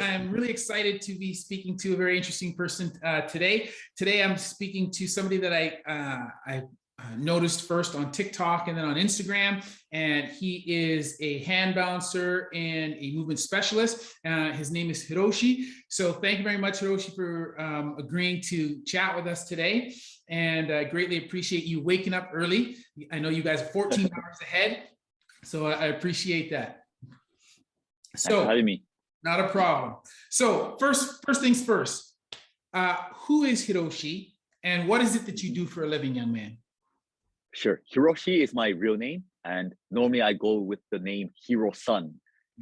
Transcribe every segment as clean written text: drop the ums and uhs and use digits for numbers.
I'm really excited to be speaking to a very interesting person today. Today, I'm speaking to somebody that I noticed first on TikTok and then on Instagram, and he is a hand balancer and a movement specialist. His name is Hiroshi. So thank you very much, Hiroshi, for agreeing to chat with us today. And I greatly appreciate you waking up early. I know you guys are 14 hours ahead, so I appreciate that. Thanks for having me. Not a problem. So first things first, who is Hiroshi and what is it that you do for a living, young man? Sure. Hiroshi is my real name, and normally I go with the name Herosan.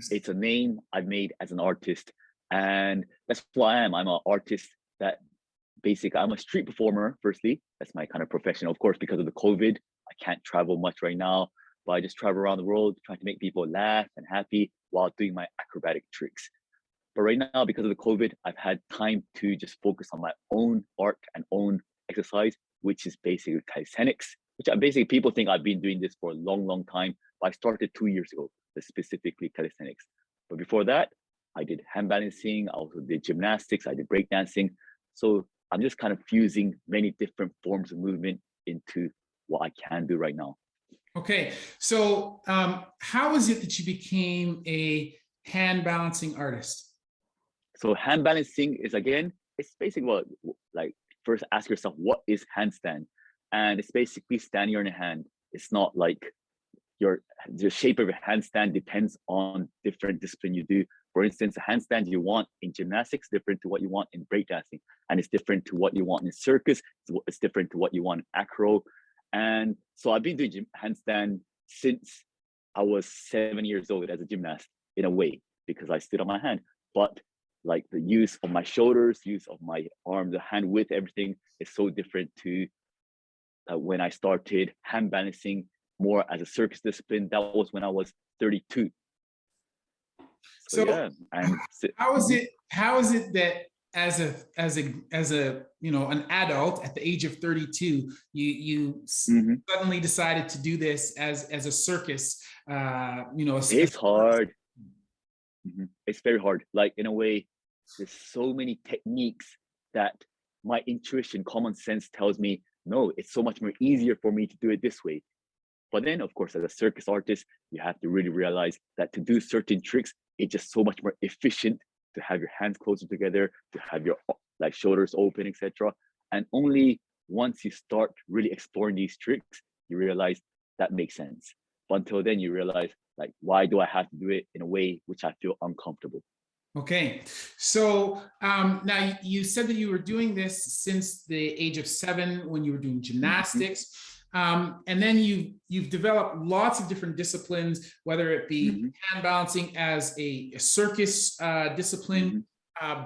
It's a name I made as an artist, and that's who I am. I'm an artist that basically, I'm a street performer, firstly. That's my kind of profession. Of course, because of the COVID, I can't travel much right now, but I just travel around the world trying to make people laugh and happy while doing my acrobatic tricks. But right now, because of the COVID, I've had time to just focus on my own art and own exercise, which is basically calisthenics, which basically people think I've been doing this for a long time, but I started 2 years ago, specifically calisthenics. But before that, I did hand balancing, I also did gymnastics, I did breakdancing. So I'm just kind of fusing many different forms of movement into what I can do right now. Okay, so how is it that you became a hand balancing artist? So hand balancing is, again, it's basically what, like, first ask yourself, what is handstand? And it's basically standing on your hand. It's not like the shape of your handstand depends on different discipline you do. For instance, a handstand you want in gymnastics different to what you want in breakdancing, and it's different to what you want in circus. It's different to what you want in acro. And so I've been doing handstand since I was 7 years old as a gymnast, in a way, because I stood on my hand. But like the use of my shoulders, use of my arm, the hand width, everything is so different to when I started hand balancing more as a circus discipline. That was when I was 32. So yeah. And how is it that as a an adult at the age of 32, you suddenly decided to do this as a circus? It's hard. It's very hard. Like, in a way, there's so many techniques that my intuition, common sense tells me, no, it's so much more easier for me to do it this way. But then, of course, as a circus artist, you have to really realize that to do certain tricks, it's just so much more efficient to have your hands closer together, to have your shoulders open, etc. And only once you start really exploring these tricks, you realize that makes sense. But until then, you realize, like, why do I have to do it in a way which I feel uncomfortable? Okay, so now you said that you were doing this since the age of 7 when you were doing gymnastics, and then you've developed lots of different disciplines, whether it be hand balancing as a circus discipline,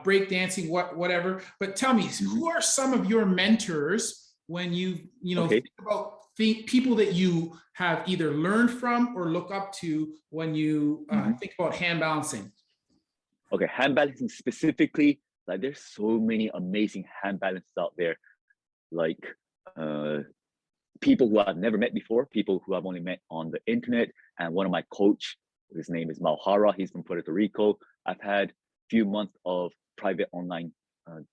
breakdancing, whatever. But tell me, who are some of your mentors when you think about people that you have either learned from or look up to when you think about hand balancing? Okay, hand balancing specifically, like, there's so many amazing hand balancers out there, like people who I've never met before, people who I've only met on the internet, and one of my coach, his name is Malhara, he's from Puerto Rico. I've had a few months of private online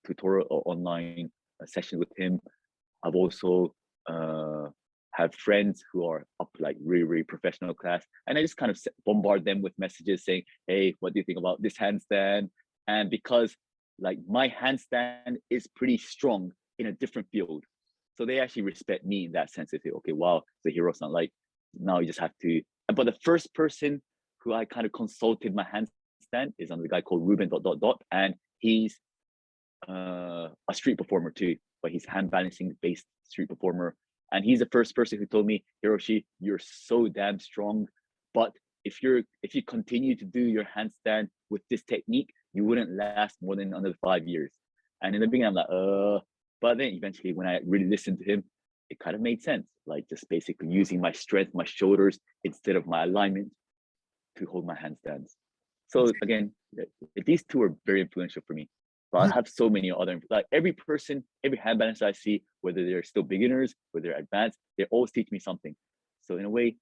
tutorial or online sessions with him. I've also have friends who are up like really professional class, and I just kind of bombard them with messages saying, hey, what do you think about this handstand? And because like my handstand is pretty strong in a different field, so they actually respect me in that sense. They say, okay, wow, the Herosan, like, now you just have to. But the first person who I kind of consulted my handstand is on the guy called Ruben ... and he's a street performer too, but he's hand balancing based street performer. And he's the first person who told me, Hiroshi, you're so damn strong, but if you continue to do your handstand with this technique, you wouldn't last more than another 5 years. And in the beginning, I'm like, but then eventually when I really listened to him, it kind of made sense. Like, just basically using my strength, my shoulders, instead of my alignment to hold my handstands. So again, these two are very influential for me. But I have so many other, like every person, every hand balancer I see, whether they're still beginners, whether they're advanced, they always teach me something. So in a way,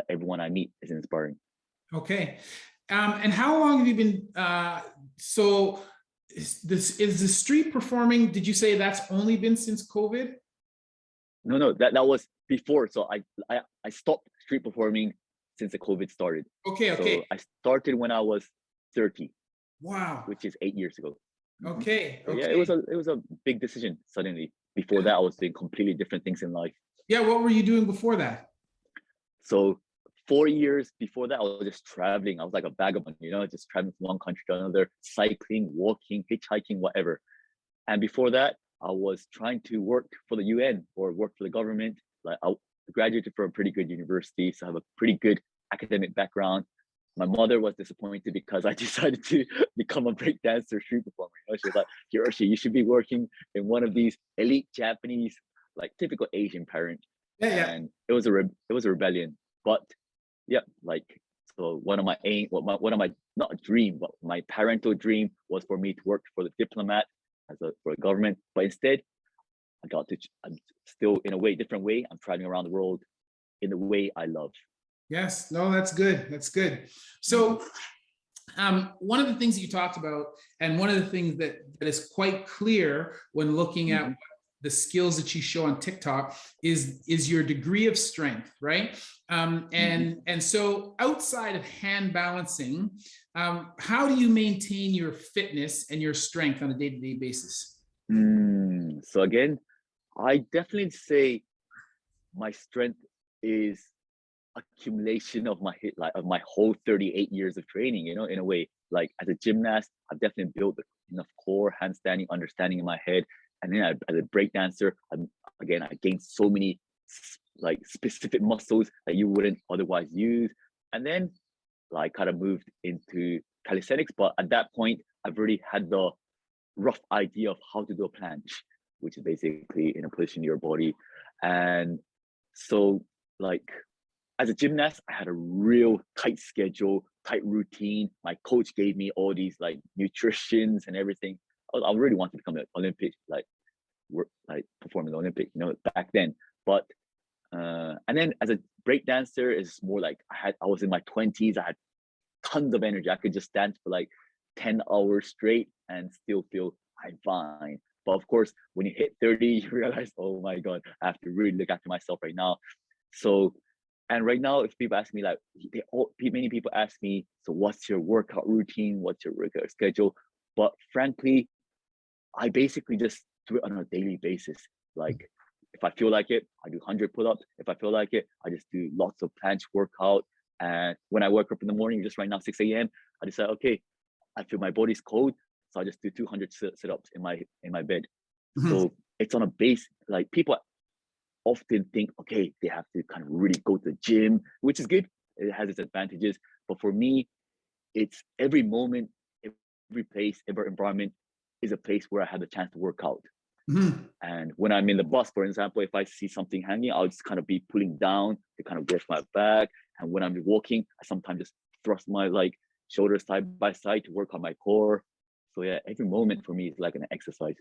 everyone I meet is inspiring. Okay. And how long have you been, so is the street performing, did you say that's only been since COVID? No, that was before. So I stopped street performing since the COVID started. Okay, So I started when I was 30, Wow. which is 8 years ago. Okay, So yeah, okay. it was a big decision suddenly. Before that, I was doing completely different things in life. Yeah, what were you doing before that? So 4 years before that, I was just traveling. I was like a vagabond, just traveling from one country to another, cycling, walking, hitchhiking, whatever. And before that, I was trying to work for the UN or work for the government. Like I graduated from a pretty good university, so I have a pretty good academic background. My mother was disappointed because I decided to become a breakdancer, street performer. She was like, Hiroshi, you should be working in one of these elite Japanese, like typical Asian parent. Yeah. And it was a rebellion. But yeah, like so one of my aim, one of my not a dream, but my parental dream was for me to work for the diplomat for a government. But instead, I'm still in a way different way. I'm traveling around the world in the way I love. Yes, no, that's good. That's good. So one of the things that you talked about, and one of the things that is quite clear when looking at the skills that you show on TikTok is your degree of strength, right? And so outside of hand balancing, how do you maintain your fitness and your strength on a day-to-day basis? So again, I definitely say my strength is accumulation of my of my whole 38 years of training, in a way. Like as a gymnast, I've definitely built enough core handstanding understanding in my head. And then as a breakdancer, I gained so many like specific muscles that you wouldn't otherwise use. And then I kind of moved into calisthenics, but at that point, I've already had the rough idea of how to do a planche, which is basically in a position in your body. And so like as a gymnast, I had a real tight schedule, tight routine. My coach gave me all these like nutritions and everything. I really wanted to become an Olympic, like perform in the Olympic, back then. But and then as a break dancer, it's more like I was in my 20s. I had tons of energy. I could just dance for like 10 hours straight and still feel I'm fine. But of course, when you hit 30, you realize, oh my God, I have to really look after myself right now. So, and right now, if people ask me, like, many people ask me, so what's your workout routine? What's your workout schedule? But frankly, I basically just do it on a daily basis. Like, if I feel like it, I do 100 pull-ups. If I feel like it, I just do lots of planche workout. And when I wake up in the morning, just right now, 6 a.m., I decide, okay, I feel my body's cold, so I just do 200 sit-ups in my bed. So it's on a base, like people often think, okay, they have to kind of really go to the gym, which is good. It has its advantages. But for me, it's every moment, every place, every environment is a place where I have the chance to work out. And when I'm in the bus, for example, if I see something hanging, I'll just kind of be pulling down to kind of work my back. And when I'm walking, I sometimes just thrust my like shoulders side by side to work on my core. So yeah, every moment for me is like an exercise.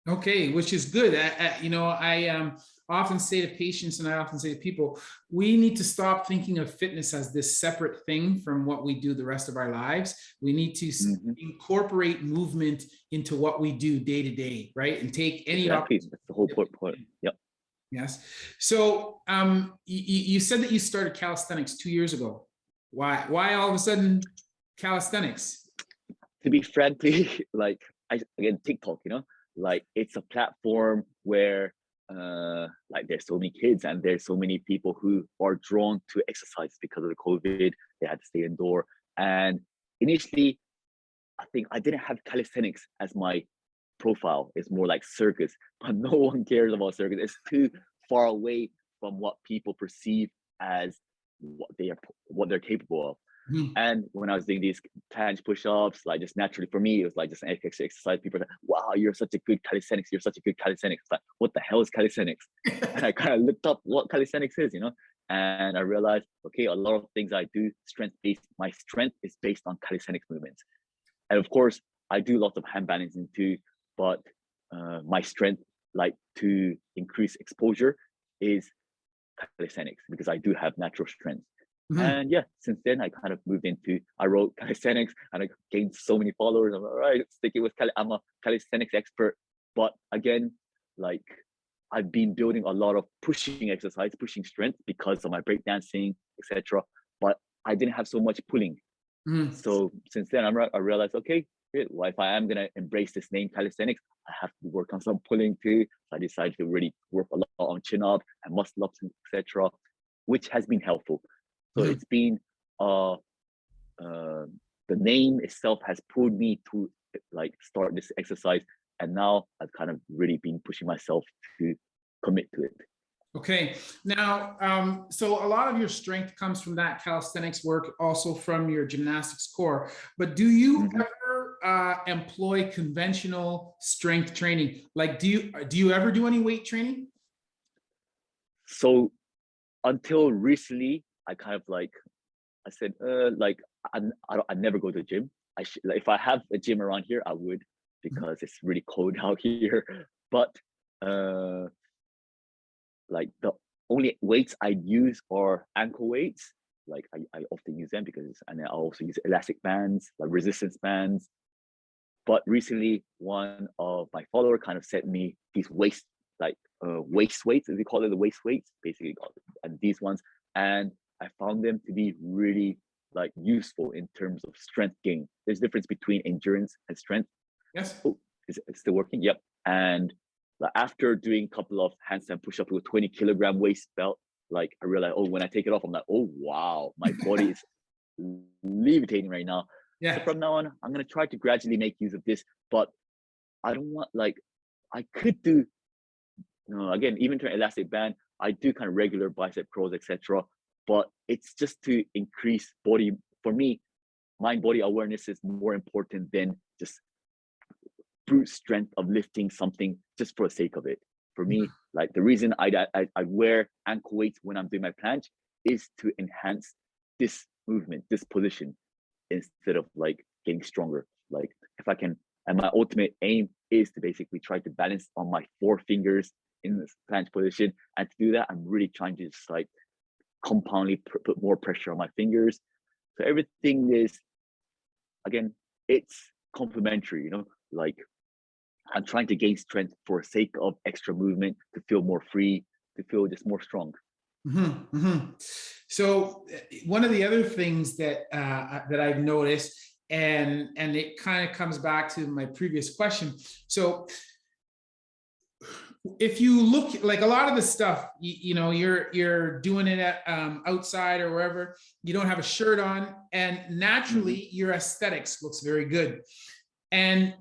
Okay, which is good. I often say to patients, and I often say to people, we need to stop thinking of fitness as this separate thing from what we do the rest of our lives. We need to incorporate movement into what we do day to day, right? And take any opportunity. That's the whole point. Yep. Yes. So you said that you started calisthenics 2 years ago. Why all of a sudden calisthenics? To be frankly, like again, TikTok, like it's a platform where like there's so many kids and there's so many people who are drawn to exercise because of the COVID. They had to stay indoor. And initially, I think I didn't have calisthenics as my profile. It's more like circus, but no one cares about circus. It's too far away from what people perceive as what they're capable of. And when I was doing these planche push-ups, like just naturally for me, it was like just an exercise. People are like, wow, you're such a good calisthenics. You're such a good calisthenics. It's like, what the hell is calisthenics? And I kind of looked up what calisthenics is, and I realized, okay, a lot of things I do strength-based. My strength is based on calisthenics movements. And of course, I do lots of hand balancing too, but my strength, like to increase exposure, is calisthenics because I do have natural strength. And yeah, since then I kind of moved into, I wrote calisthenics and I gained so many followers. I'm like, all right, sticking with I'm a calisthenics expert. But again, like I've been building a lot of pushing exercise, pushing strength because of my breakdancing, etc. But I didn't have so much pulling. Mhm. So since then, I realized, okay, well, if I am gonna embrace this name calisthenics, I have to work on some pulling too. So I decided to really work a lot on chin up and muscle ups, etc., which has been helpful. So Mhm. it's been the name itself has pulled me to like start this exercise, and now I've kind of really been pushing myself to commit to it. Okay. Now, so a lot of your strength comes from that calisthenics work, also from your gymnastics core. But do you Mhm. ever employ conventional strength training? Like, do you ever do any weight training? So until recently, I kind of like I said, like I never go to the gym. Like, if I have a gym around here, I would Mhm. because it's really cold out here. But uh, like the only weights I use are ankle weights. Like I often use them because, and then I also use elastic bands, like resistance bands. But recently, one of my follower kind of sent me these waist weights, as we call it, the waist weights, basically, and these ones, and I found them to be really like useful in terms of strength gain. There's a difference between endurance and strength. Yes. Oh, is it still working? Yep. And like, after doing a couple of handstand push-ups with a 20-kilogram waist belt, like I realized, oh, when I take it off, I'm like, oh wow, my body is levitating right now. So Yeah. from now on, I'm gonna try to gradually make use of this, but I don't want like I could do again, even to an elastic band, I do kind of regular bicep curls, etc. But it's just to increase body. For me, mind body awareness is more important than just brute strength of lifting something just for the sake of it. For me, like the reason I wear ankle weights when I'm doing my planche is to enhance this movement, this position, instead of like getting stronger. Like if I can, and my ultimate aim is to basically try to balance on my four fingers in this planche position. And to do that, I'm really trying to just like compoundly put more pressure on my fingers. So everything is, again, it's complementary, like I'm trying to gain strength for the sake of extra movement, to feel more free, to feel just more strong. Mhm, mhm. So one of the other things that I've noticed, and it kind of comes back to my previous question. So if you look, like a lot of the stuff, you're doing it at, outside or wherever, you don't have a shirt on, and Mm-hmm. naturally your aesthetics looks very good. And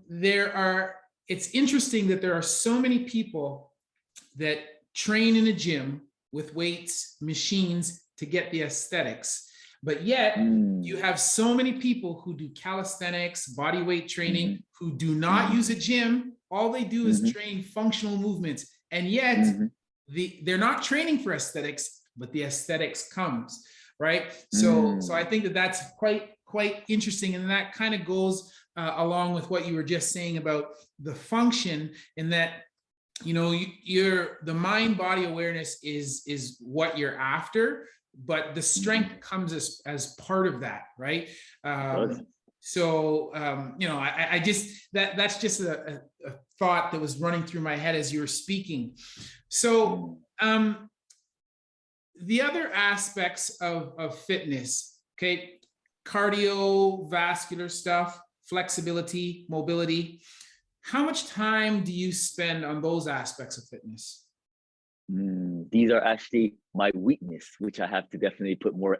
it's interesting that there are so many people that train in a gym with weights, machines to get the aesthetics. But yet, you Mm, have so many people who do calisthenics, body weight mm-hmm. training, who do not Mm-hmm. use a gym. All they do is Mm-hmm. train functional movements. And yet, Mm-hmm. they're not training for aesthetics, but the aesthetics comes, right? So I Mm, think that that's quite interesting. And that kind of goes along with what you were just saying about the function, in that you're the mind body awareness is what you're after, but the mm-hmm. strength comes as part of that, right? It does. So I just that's just a thought that was running through my head as you were speaking. So Mm, the other aspects of fitness, okay, cardiovascular stuff, flexibility, mobility, how much time do you spend on those aspects of fitness? these are actually my weakness, which I have to definitely put more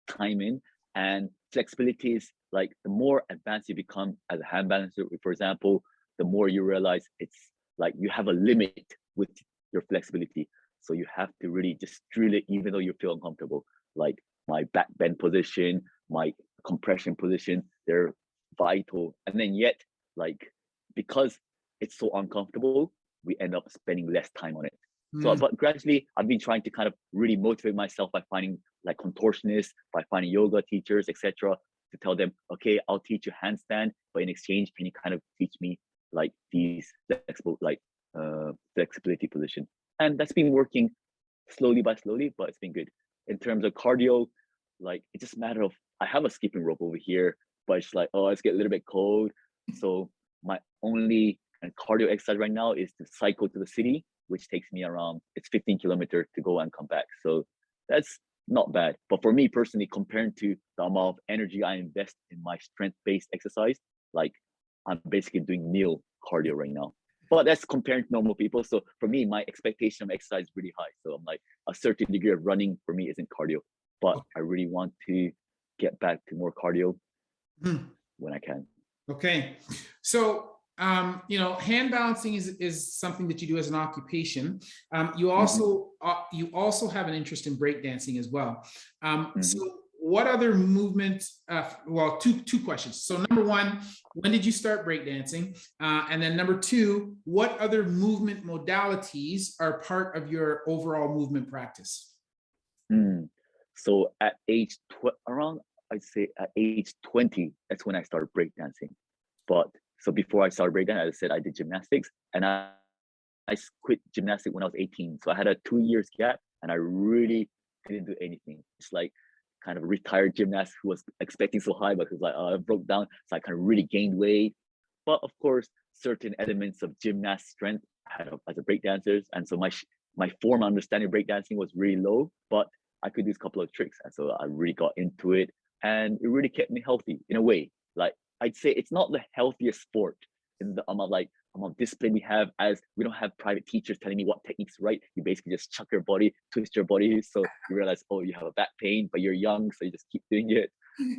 time in. And flexibility is like the more advanced you become as a hand balancer, for example, the more you realize it's like you have a limit with your flexibility. So you have to really just drill it, even though you feel uncomfortable. Like my back bend position, my compression position, they're vital. And then yet, like, because it's so uncomfortable, we end up spending less time on it. So, Mm, but gradually, I've been trying to kind of really motivate myself by finding like contortionists, by finding yoga teachers, etc., to tell them, okay, I'll teach you handstand, but in exchange, can you kind of teach me like these flexibility position? And that's been working slowly by slowly, but it's been good. In terms of cardio, like it's just a matter of I have a skipping rope over here, but it's like, oh, it's getting a little bit cold. So my only and cardio exercise right now is to cycle to the city, which takes me around, it's 15 kilometers to go and come back. So that's not bad. But for me personally, compared to the amount of energy I invest in my strength-based exercise, like I'm basically doing nil cardio right now. But that's comparing to normal people. So for me, my expectation of exercise is really high. So I'm like, a certain degree of running for me isn't cardio, but I really want to get back to more cardio when I can. Okay. So, hand balancing is something that you do as an occupation. You also have an interest in breakdancing as well. So what other movement, well, two questions. So number one, when did you start breakdancing? And then number two, what other movement modalities are part of your overall movement practice? So at around, I'd say at age 20, that's when I started breakdancing. But so before I started breakdancing, as I said, I did gymnastics, and I quit gymnastics when I was 18. So I had a 2 years gap, and I really didn't do anything. It's like kind of a retired gymnast who was expecting so high, but who's like, oh, I broke down. So I kind of really gained weight. But of course, certain elements of gymnast strength I had as a breakdancer, and so my form understanding of breakdancing was really low, but I could do a couple of tricks, and so I really got into it, and it really kept me healthy in a way. Like I'd say it's not the healthiest sport in the amount of discipline we have, as we don't have private teachers telling me what techniques right. You basically just chuck your body, twist your body, so you realize, oh, you have a back pain, but you're young, so you just keep doing it.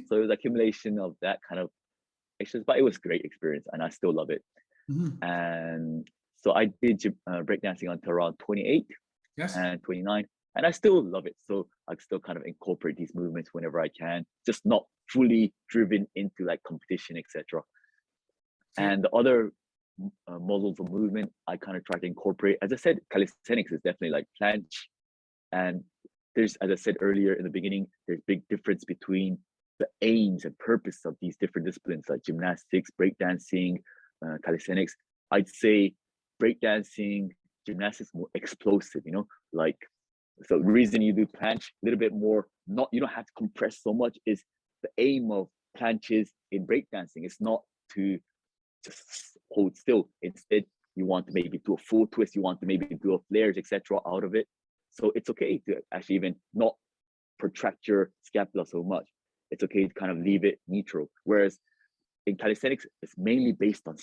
So it was accumulation of that kind of exercise, but it was a great experience, and I still love it. And so I did breakdancing until around 28 and 29. And I still love it. So I still kind of incorporate these movements whenever I can, just not fully driven into like competition, etc. And the other models of movement I kind of try to incorporate. As I said, calisthenics is definitely like planche. And there's, as I said earlier in the beginning, there's big difference between the aims and purpose of these different disciplines like gymnastics, breakdancing, calisthenics. I'd say breakdancing, gymnastics more explosive, like, so the reason you do planche a little bit more, you don't have to compress so much, is the aim of planches in breakdancing is not to just hold still. Instead, you want to maybe do a full twist, you want to maybe do a flares, etc. out of it. So it's okay to actually even not protract your scapula so much. It's okay to kind of leave it neutral. Whereas in calisthenics, it's mainly based on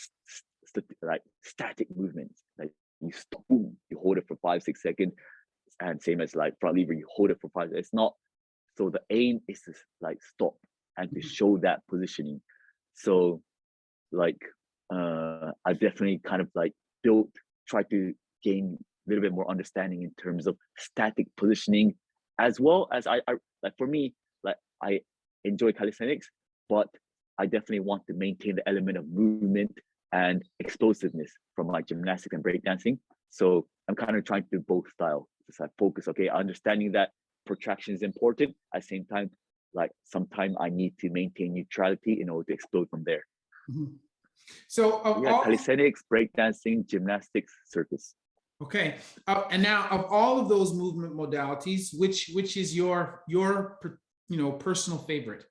like static movements. Like you stop, boom, you hold it for 5-6 seconds. And same as like front lever, you hold it for 5. It's not, so the aim is to like stop and to show that positioning. So like I definitely kind of like try to gain a little bit more understanding in terms of static positioning, as well as I like, for me, like I enjoy calisthenics, but I definitely want to maintain the element of movement and explosiveness from like gymnastics and breakdancing. So I'm kind of trying to do both styles. Just like focus, okay, understanding that protraction is important. At the same time, like sometimes I need to maintain neutrality in order to explode from there. So calisthenics, breakdancing, gymnastics, circus. Okay, and now of all of those movement modalities, which is your personal favorite?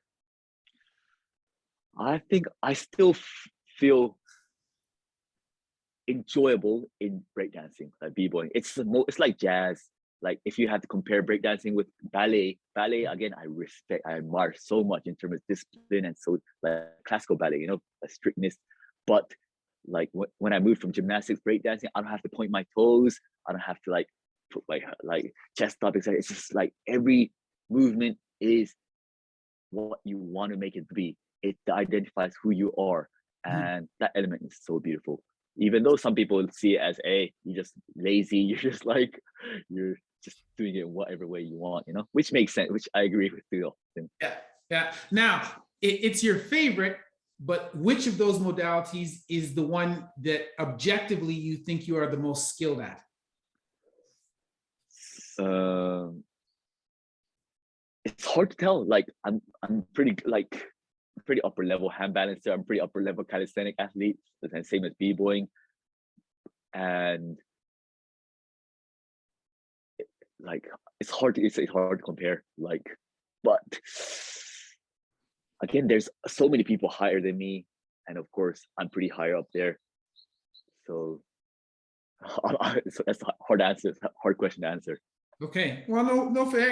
I think I still feel enjoyable in breakdancing, like b-boying. It's like jazz. Like if you had to compare breakdancing with ballet again, I admire so much in terms of discipline, and so like classical ballet, like strictness. But like when I moved from gymnastics, breakdancing, I don't have to point my toes. I don't have to like put like chest up, etc. It's just like every movement is what you want to make it be. It identifies who you are, and that element is so beautiful. Even though some people see it as you're just lazy, you're just doing it whatever way you want, which makes sense, which I agree with you. Yeah. Now it's your favorite, but which of those modalities is the one that objectively you think you are the most skilled at? It's hard to tell. Like I'm pretty upper level hand balancer. I'm pretty upper level calisthenic athlete, and same as b-boying. And like it's hard to compare. Like but again, there's so many people higher than me, and of course, I'm pretty higher up there. So, so that's a hard answer. It's a hard question to answer. Okay. Well, no, fair.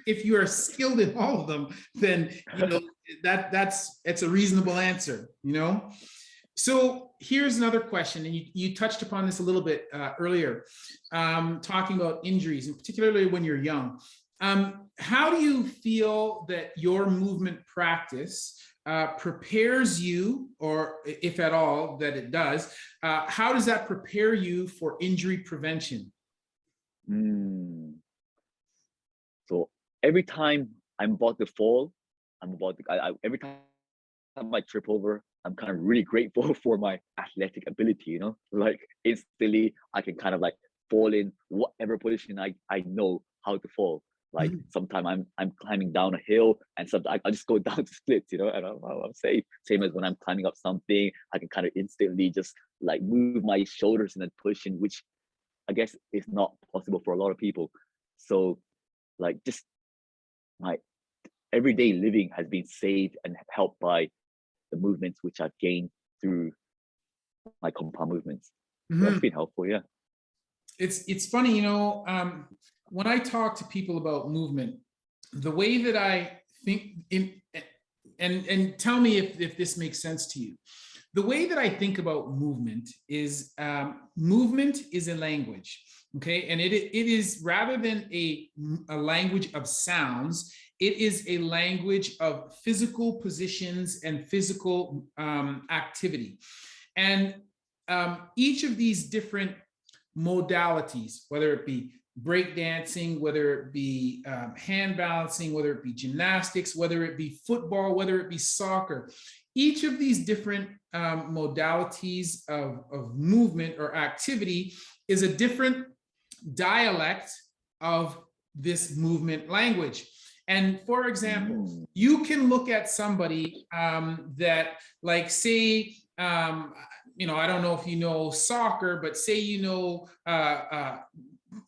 If you are skilled in all of them, then you know that's a reasonable answer. You know. So here's another question, and you touched upon this a little bit earlier, talking about injuries, and particularly when you're young. How do you feel that your movement practice prepares you, or if at all that it does, how does that prepare you for injury prevention? So every time I'm about to fall, every time I trip over, I'm kind of really grateful for my athletic ability, you know, like instantly I can kind of like fall in whatever position I know how to fall. Like sometimes I'm climbing down a hill, and sometimes I just go down to splits, you know, and I'm safe. Same as when I'm climbing up something, I can kind of instantly just like move my shoulders and then push in, which I guess is not possible for a lot of people. So like just my everyday living has been saved and helped by the movements which I've gained through my compound movements. So that's been helpful, yeah. It's funny, you know, when I talk to people about movement, the way that I think and tell me if this makes sense to you. The way that I think about movement is a language, okay? And it is, rather than a language of sounds, it is a language of physical positions and physical activity. And each of these different modalities, whether it be breakdancing, whether it be hand balancing, whether it be gymnastics, whether it be football, whether it be soccer, each of these different modalities of movement or activity is a different dialect of this movement language. And for example, you can look at somebody that, like, say, you know, I don't know if you know soccer, but say you know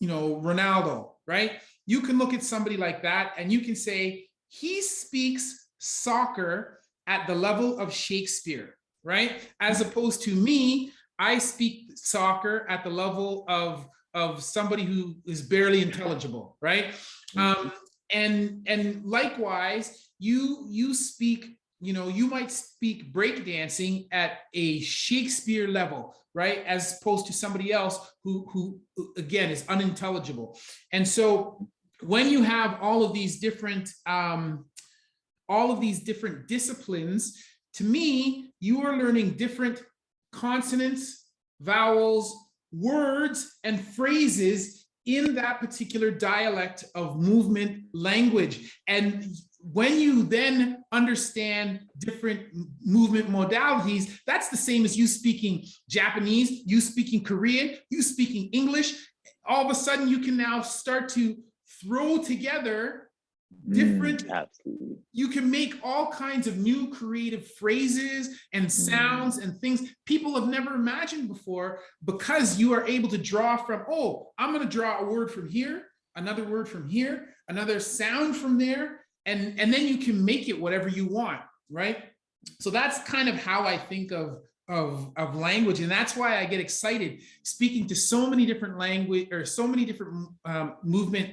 Ronaldo, right? You can look at somebody like that and you can say he speaks soccer at the level of Shakespeare, right? As opposed to me, I speak soccer at the level of somebody who is barely intelligible, right? And likewise, you speak, you know, you might speak breakdancing at a Shakespeare level, right? As opposed to somebody else who again is unintelligible. And so when you have all of these different disciplines, to me, you are learning different consonants, vowels, words, and phrases in that particular dialect of movement language. And when you then understand different movement modalities, that's the same as you speaking Japanese, you speaking Korean, you speaking English. All of a sudden, you can now start to throw together different, you can make all kinds of new creative phrases and sounds and things people have never imagined before, because you are able to draw from, oh, I'm going to draw a word from here, another word from here, another sound from there, and then you can make it whatever you want, right? So that's kind of how I think of language, and that's why I get excited speaking to so many different language or so many different movement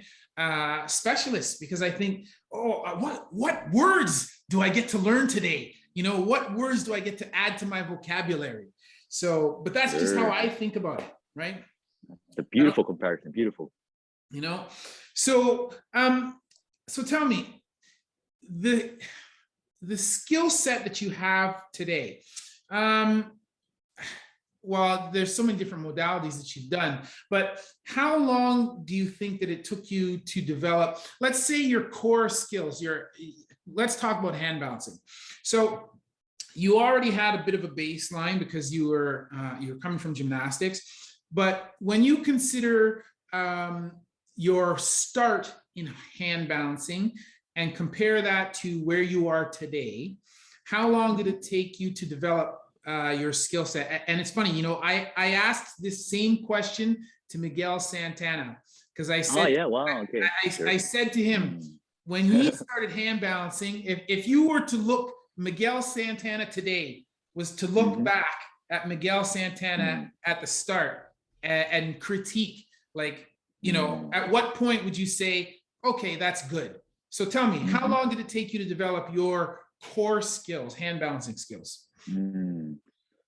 specialists, because I think, oh, what words do I get to learn today? You know, what words do I get to add to my vocabulary? So, but that's just how I think about it, right? It's a beautiful comparison, beautiful. You know, so so tell me, the skill set that you have today. Well, there's so many different modalities that you've done, but how long do you think that it took you to develop, let's say, your core skills? Let's talk about hand balancing. So you already had a bit of a baseline because you were coming from gymnastics, but when you consider your start in hand balancing and compare that to where you are today, how long did it take you to develop your skill set? And it's funny, you know, I asked this same question to Miguel Santana, because I said, oh yeah, wow, okay. I said to him, when he started hand balancing, if you were to look, Miguel Santana today was to look back at Miguel Santana at the start and critique, like, you know, at what point would you say, okay, that's good? So tell me, how long did it take you to develop your core skills, hand balancing skills? I'm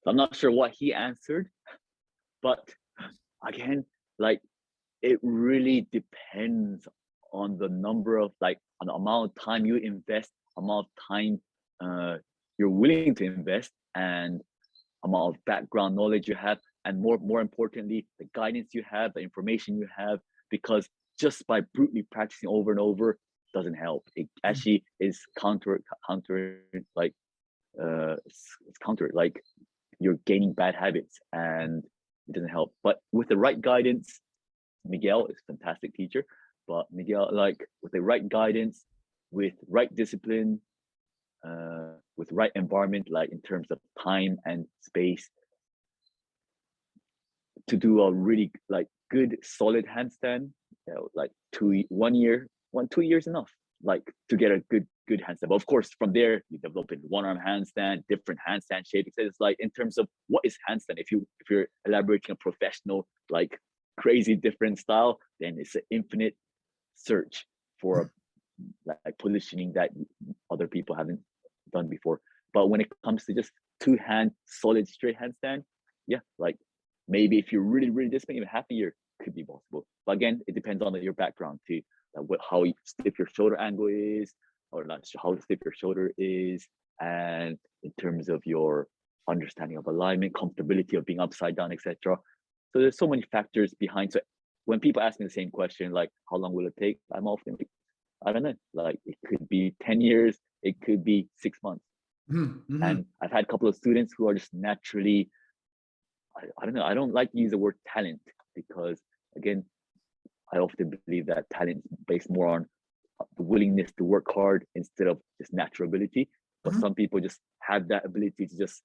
not sure what he answered, but again, like, it really depends on the number of, like, on the amount of time you invest, amount of time you're willing to invest, and amount of background knowledge you have, and more importantly, the guidance you have, the information you have, because just by brutally practicing over and over doesn't help. It actually is counter like it's counter, like, you're gaining bad habits and it doesn't help. But with the right guidance, Miguel is a fantastic teacher, but Miguel, like, with the right guidance, with right discipline, with right environment, like in terms of time and space, to do a really, like, good solid handstand, you know, like 2 years enough, like, to get a good handstand. But of course, from there you develop in one arm handstand, different handstand shape. It's like, in terms of what is handstand, if you're elaborating a professional, like, crazy different style, then it's an infinite search for like positioning that other people haven't done before. But when it comes to just two hand solid straight handstand, yeah, like, maybe if you're really disciplined, even half a year could be possible. But again, it depends on your background too, how stiff your shoulder angle is, or not how stiff your shoulder is, and in terms of your understanding of alignment, comfortability of being upside down, etc. So there's so many factors behind. So when people ask me the same question, like, how long will it take, I'm often like, I don't know, like, it could be 10 years, it could be 6 months. And I've had a couple of students who are just naturally, I don't know, I don't like to use the word talent, because again, I often believe that talent is based more on the willingness to work hard instead of just natural ability. But some people just have that ability to just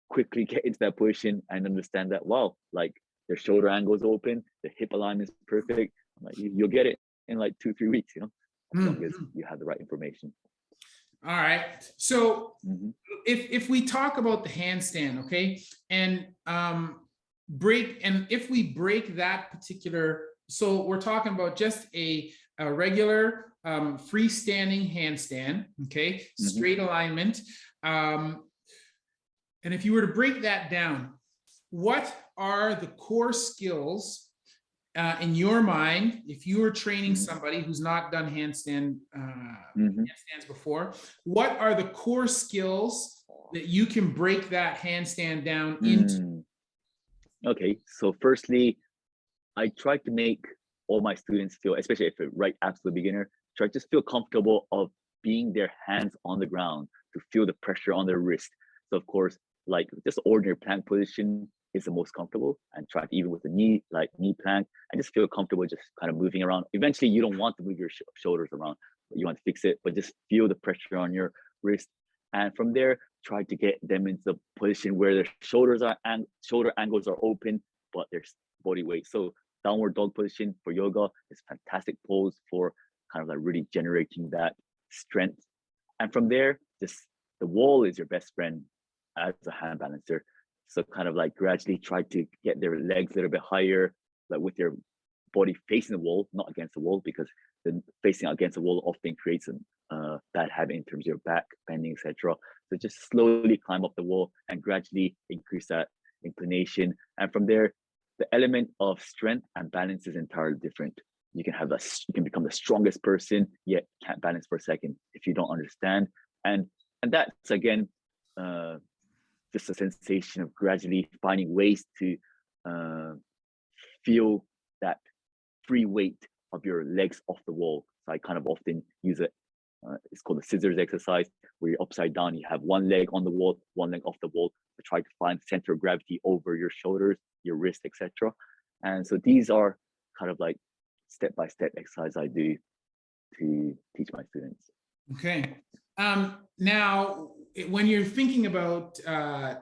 quickly get into that position and understand that, wow, like, their shoulder angle is open, the hip alignment is perfect. I'm like, you'll get it in like 2-3 weeks, you know, as long as you have the right information. All right. So if we talk about the handstand, okay, and if we break that particular, so we're talking about just a regular freestanding handstand, okay, straight alignment. And if you were to break that down, what are the core skills in your mind, if you were training somebody who's not done handstands before, what are the core skills that you can break that handstand down into? Okay, so firstly, I try to make all my students feel, especially if they're right absolute beginner, try to just feel comfortable of being their hands on the ground, to feel the pressure on their wrist. So of course, like, just ordinary plank position is the most comfortable, and try to, even with the knee plank, and just feel comfortable just kind of moving around. Eventually you don't want to move your shoulders around, but you want to fix it, but just feel the pressure on your wrist. And from there, try to get them into the position where their shoulders are and shoulder angles are open, but there's body weight. So downward dog position for yoga is a fantastic pose for kind of like really generating that strength. And from there, just the wall is your best friend as a hand balancer. So kind of like gradually try to get their legs a little bit higher, like with your body facing the wall, not against the wall, because then facing against the wall often creates a bad habit in terms of your back bending, etc. So just slowly climb up the wall and gradually increase that inclination. And from there, the element of strength and balance is entirely different. You can become the strongest person, yet can't balance for a second if you don't understand. And that's again just a sensation of gradually finding ways to feel that free weight of your legs off the wall. So I kind of often use it. It's called the scissors exercise, where you're upside down, you have one leg on the wall, one leg off the wall, to try to find center of gravity over your shoulders, your wrist, etc. And so these are kind of like step-by-step exercise I do to teach my students. Okay. Now, when you're thinking about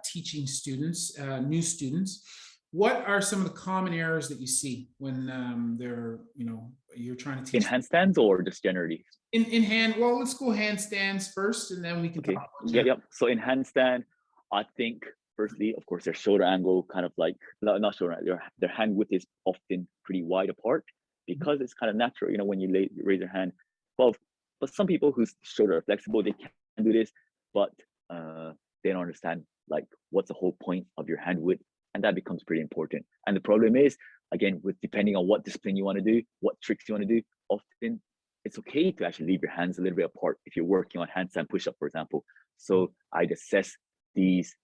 teaching students, new students, what are some of the common errors that you see when you're trying to teach? In handstands or just generally? in hand, well, let's go handstands first, and then we can talk Okay. about Yeah, general. yep. So in handstand, I think firstly, of course, their shoulder angle kind of like not shoulder, their hand width is often pretty wide apart because it's kind of natural, you know, when you raise your hand. Well, but some people whose shoulder are flexible, they can do this, but they don't understand like what's the whole point of your hand width, and that becomes pretty important. And the problem is, again, with depending on what discipline you want to do, what tricks you want to do, often it's okay to actually leave your hands a little bit apart if you're working on handstand push-up, for example. So I'd assess these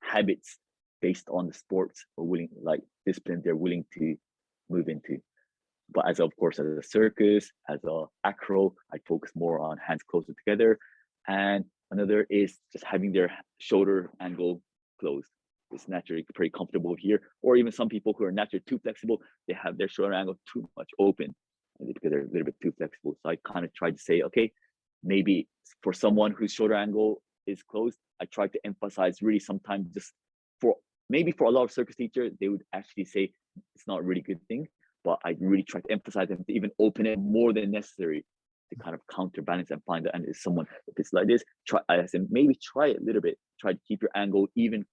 habits based on the sports or willing like discipline they're willing to move into. But as of course, as a circus, as a acro, I focus more on hands closer together. And another is just having their shoulder angle closed. It's naturally pretty comfortable here. Or even some people who are naturally too flexible, they have their shoulder angle too much open because they're a little bit too flexible. So I kind of tried to say, okay, maybe for someone whose shoulder angle is closed, I try to emphasize really sometimes just for maybe for a lot of circus teachers, they would actually say it's not a really good thing, but I really try to emphasize them to even open it more than necessary to kind of counterbalance and find that. And if someone, if it's like this, I said, maybe try it a little bit, try to keep your angle even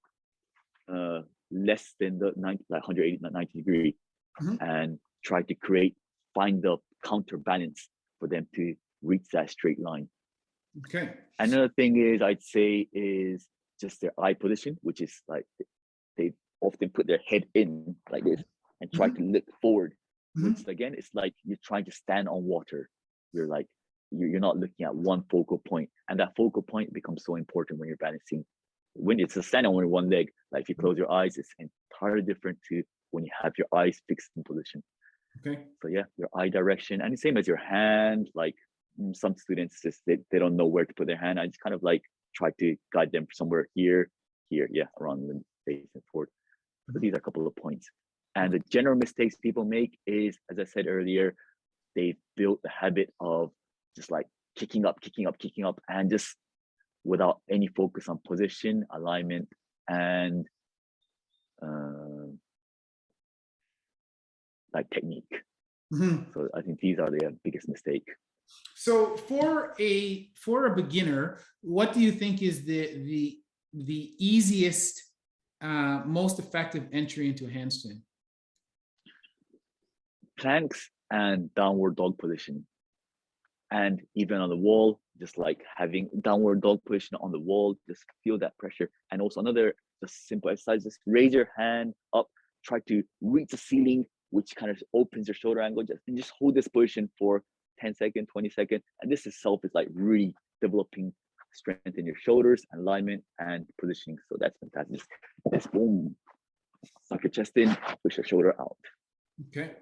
less than the 90, like 180, 90 degree, and try to find the counterbalance for them to reach that straight line. Okay. Another thing is I'd say is just their eye position, which is like they often put their head in like this and try to look forward, which again, it's like you're trying to stand on water. You're like, you're not looking at one focal point, and that focal point becomes so important when you're balancing. When it's a stand on one leg, like if you close your eyes, it's entirely different to when you have your eyes fixed in position. Okay. So yeah, your eye direction, and the same as your hand. Like some students just they don't know where to put their hand. I just kind of like try to guide them somewhere here, yeah, around the face and forward. So these are a couple of points. And the general mistakes people make is, as I said earlier, they built the habit of just like kicking up, and just without any focus on position, alignment, and like technique. So I think these are the biggest mistake. So for a beginner, what do you think is the easiest, most effective entry into a handstand? Planks and downward dog position. And even on the wall, just like having downward dog position on the wall, just feel that pressure. And also another just simple exercise, just raise your hand up, try to reach the ceiling, which kind of opens your shoulder angle, and just hold this position for 10 seconds, 20 seconds. And this itself is like really developing strength in your shoulders, alignment, and positioning. So that's fantastic. Just boom, suck your chest in, push your shoulder out. Okay.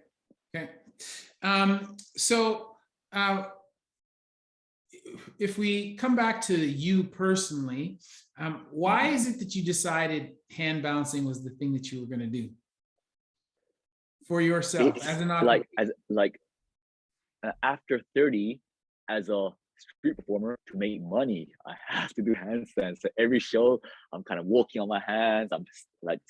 If we come back to you personally, why is it that you decided hand balancing was the thing that you were going to do for yourself as an after 30, as a street performer, to make money, I have to do handstands. So every show, I'm kind of walking on my hands. I'm just like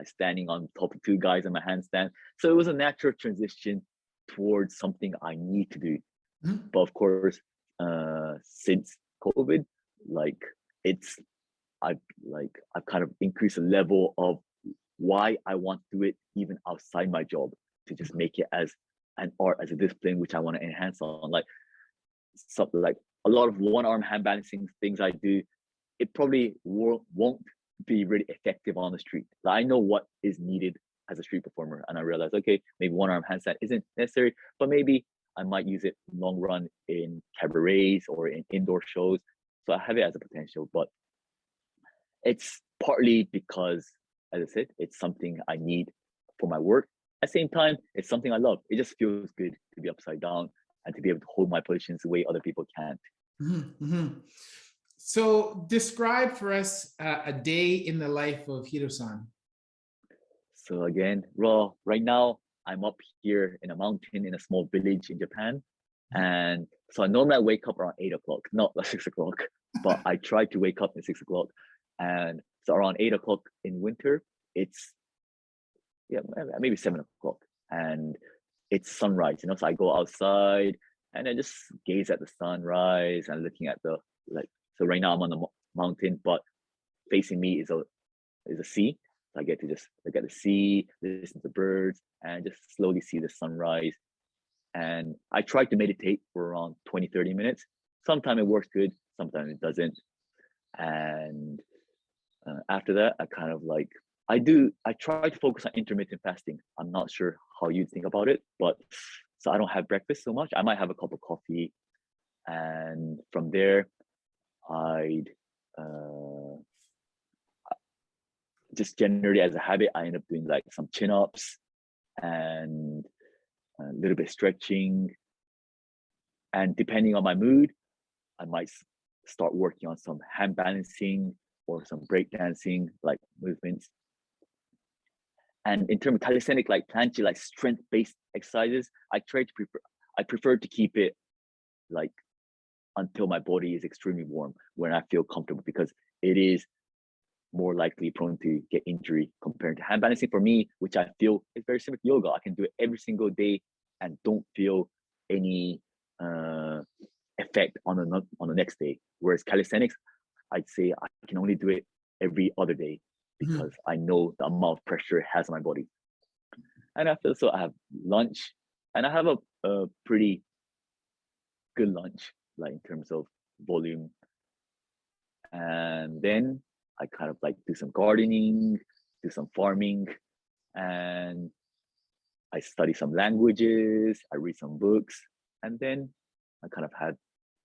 standing on top of two guys in my handstand. So it was a natural transition towards something I need to do. But of course, since COVID, I've kind of increased the level of why I want to do it even outside my job, to just make it as an art, as a discipline which I want to enhance on. Like something like a lot of one-arm hand balancing things I do, it probably won't be really effective on the street. Like, I know what is needed as a street performer, and I realize, okay, maybe one-arm handstand isn't necessary, but maybe I might use it long run in cabarets or in indoor shows. So I have it as a potential, but it's partly because, as I said, it's something I need for my work. At the same time, it's something I love. It just feels good to be upside down and to be able to hold my positions the way other people can't. So describe for us a day in the life of Herosan. So again, right now, I'm up here in a mountain in a small village in Japan. And so I normally wake up around 8 o'clock, not 6 o'clock, but I try to wake up at 6 o'clock. And so around 8 o'clock in winter, it's maybe 7 o'clock, and it's sunrise, so I go outside and then just gaze at the sunrise and looking at the like. So right now I'm on the mountain, but facing me is a sea. So I get to just look at the sea, listen to birds, and just slowly see the sunrise. And I try to meditate for around 20-30 minutes. Sometimes it works good, sometimes it doesn't. And after that, I kind of like I try to focus on intermittent fasting. I'm not sure how you think about it, but so I don't have breakfast so much. I might have a cup of coffee, and from there, I'd just generally as a habit, I end up doing like some chin ups and a little bit stretching. And depending on my mood, I might start working on some hand balancing or some break dancing like movements. And in terms of calisthenic, like planche, like strength-based exercises, I prefer to keep it like until my body is extremely warm when I feel comfortable, because it is more likely prone to get injury compared to hand balancing for me, which I feel is very similar to yoga. I can do it every single day and don't feel any effect on the next day. Whereas calisthenics, I'd say I can only do it every other day because I know the amount of pressure it has on my body. And after, so I have lunch, and I have a pretty good lunch, like in terms of volume. And then I kind of like do some gardening, do some farming, and I study some languages, I read some books, and then I kind of had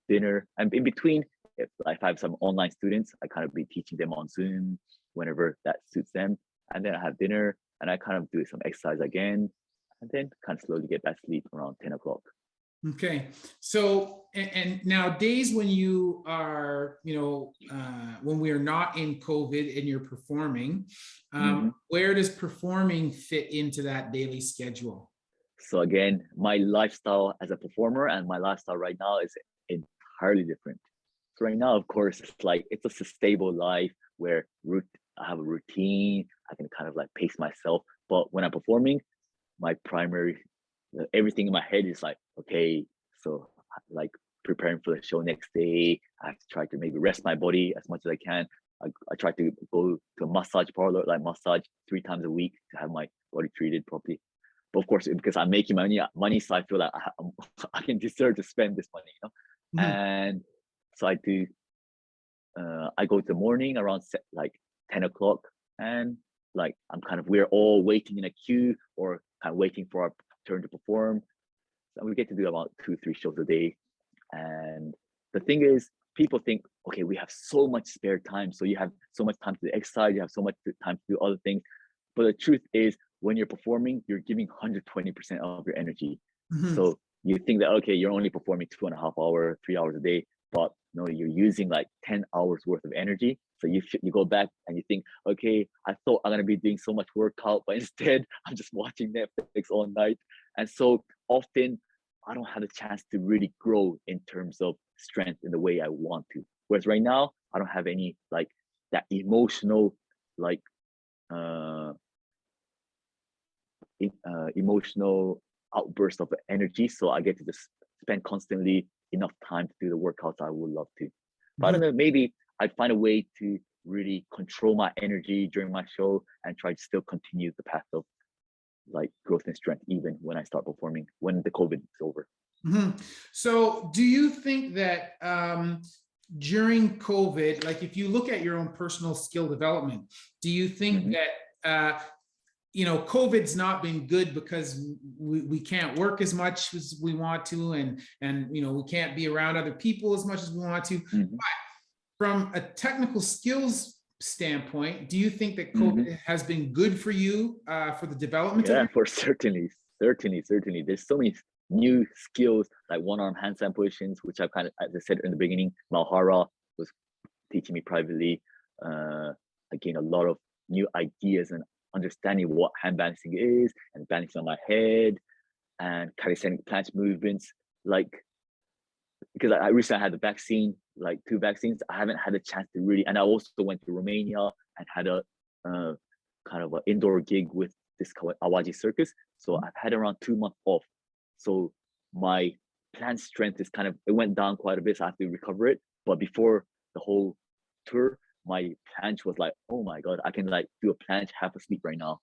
dinner. And in between, if I have some online students, I kind of be teaching them on Zoom whenever that suits them. And then I have dinner, and I kind of do some exercise again, and then kind of slowly get back to sleep around 10 o'clock. Okay. So, and now days when you are, when we are not in COVID and you're performing, where does performing fit into that daily schedule? So again, my lifestyle as a performer and my lifestyle right now is entirely different. So right now, of course, it's a stable life where I have a routine. I can kind of like pace myself. But when I'm performing, my primary everything in my head is like, okay, so like preparing for the show next day, I have to try to maybe rest my body as much as I can. I try to go to a massage parlor, like massage 3 times a week to have my body treated properly. But of course, because I'm making money, so I feel like I can deserve to spend this money, And so I do. I go to the morning around like 10 o'clock, and like we're all waiting in a queue or kind of waiting for our turn to perform. So we get to do about 2-3 shows a day. And the thing is, people think, okay, we have so much spare time. So you have so much time to exercise, you have so much time to do other things. But the truth is, when you're performing, you're giving 120% of your energy. So you think that, okay, you're only performing 2.5 hours, 3 hours a day, but no, you're using like 10 hours worth of energy. So you go back and you think, okay, I thought I'm gonna be doing so much workout, but instead I'm just watching Netflix all night. And so often I don't have a chance to really grow in terms of strength in the way I want to. Whereas right now, I don't have any like that emotional, like emotional outburst of energy. So I get to just spend constantly enough time to do the workouts I would love to. But I don't know, maybe I'd find a way to really control my energy during my show and try to still continue the path of like growth and strength even when I start performing, when the COVID is over. So do you think that during COVID, like if you look at your own personal skill development, do you think that COVID's not been good because we can't work as much as we want to, and we can't be around other people as much as we want to. But from a technical skills standpoint, do you think that COVID has been good for you for the development? Yeah, for certainly. There's so many new skills like one-arm handstand positions, which I kind of, as I said in the beginning, Malhara was teaching me privately. I gained a lot of new ideas and understanding what hand balancing is and balancing on my head and calisthenic planche movements. Like, because I recently had the vaccine, like 2 vaccines, I haven't had a chance to really, and I also went to Romania and had a kind of an indoor gig with this Awaji circus. So I've had around 2 months off. So my planche strength is kind of, it went down quite a bit, so I have to recover it. But before the whole tour, my planche was like, oh my god, I can like do a planche half asleep right now.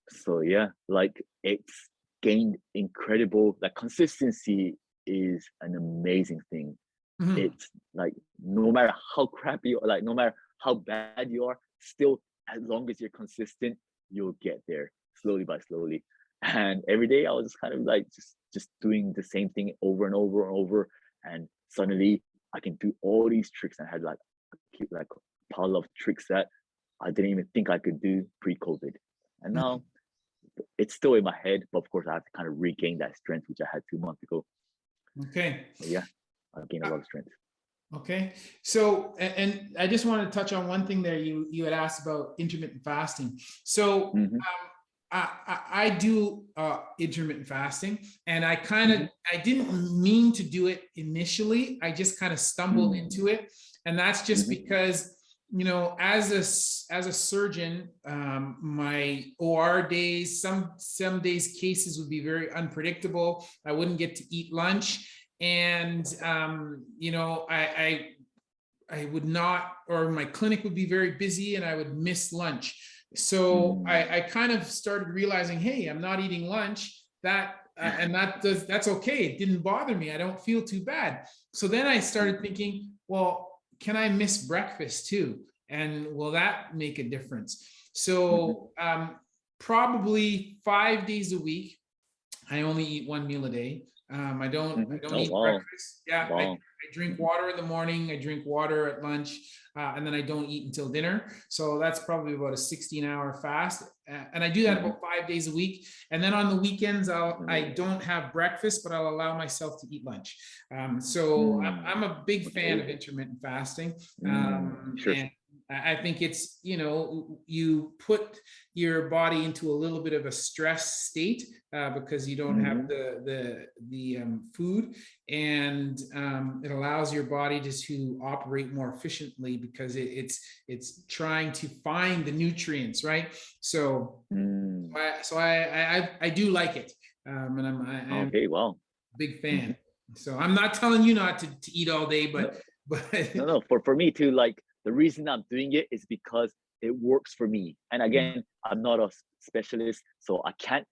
So yeah, like it's gained incredible, like consistency is an amazing thing. Mhm. It's like no matter how crappy or like no matter how bad you are, still as long as you're consistent, you'll get there slowly by slowly. And every day I was just kind of like just doing the same thing over and over and over. And suddenly I can do all these tricks. I had like a pile of tricks that I didn't even think I could do pre-COVID. And Mhm. now it's still in my head, but of course I have to kind of regain that strength which I had 2 months ago. Okay. So yeah, I've gained a lot of strength. Okay. So, and I just wanted to touch on one thing there. You had asked about intermittent fasting. So, Hmm. I do intermittent fasting, and Hmm. I didn't mean to do it initially. I just kind of stumbled into it, and that's just Hmm. because, as a surgeon, my OR days, some days cases would be very unpredictable. I wouldn't get to eat lunch, and I would not, or my clinic would be very busy, and I would miss lunch. So Mm. I kind of started realizing, hey, I'm not eating lunch. That's okay. It didn't bother me. I don't feel too bad. So then I started thinking, well, can I miss breakfast too? And will that make a difference? Mhm. So probably 5 days a week, I only eat one meal a day. I Mhm. don't Oh eat wow, breakfast. Yeah, wow. I drink Mhm. water in the morning. I drink water at lunch, and then I don't eat until dinner. So that's probably about a 16-hour fast, and I do that Mhm. about 5 days a week. And then on the weekends, I Mm. don't have breakfast, but I'll allow myself to eat lunch. So Mm. I'm a big fan Okay. of intermittent fasting, Sure. and I think it's, you put your body into a little bit of a stress state, because you don't have Mhm. the food, and it allows your body to operate more efficiently, because it's trying to find the nutrients, right? So Mm. I do like it, and I am Okay. Wow. a big Mhm. fan. So I'm not telling you not to eat all day, No, but no, no. For me too, like the reason I'm doing it is because it works for me. And again, I'm not a specialist, so I can't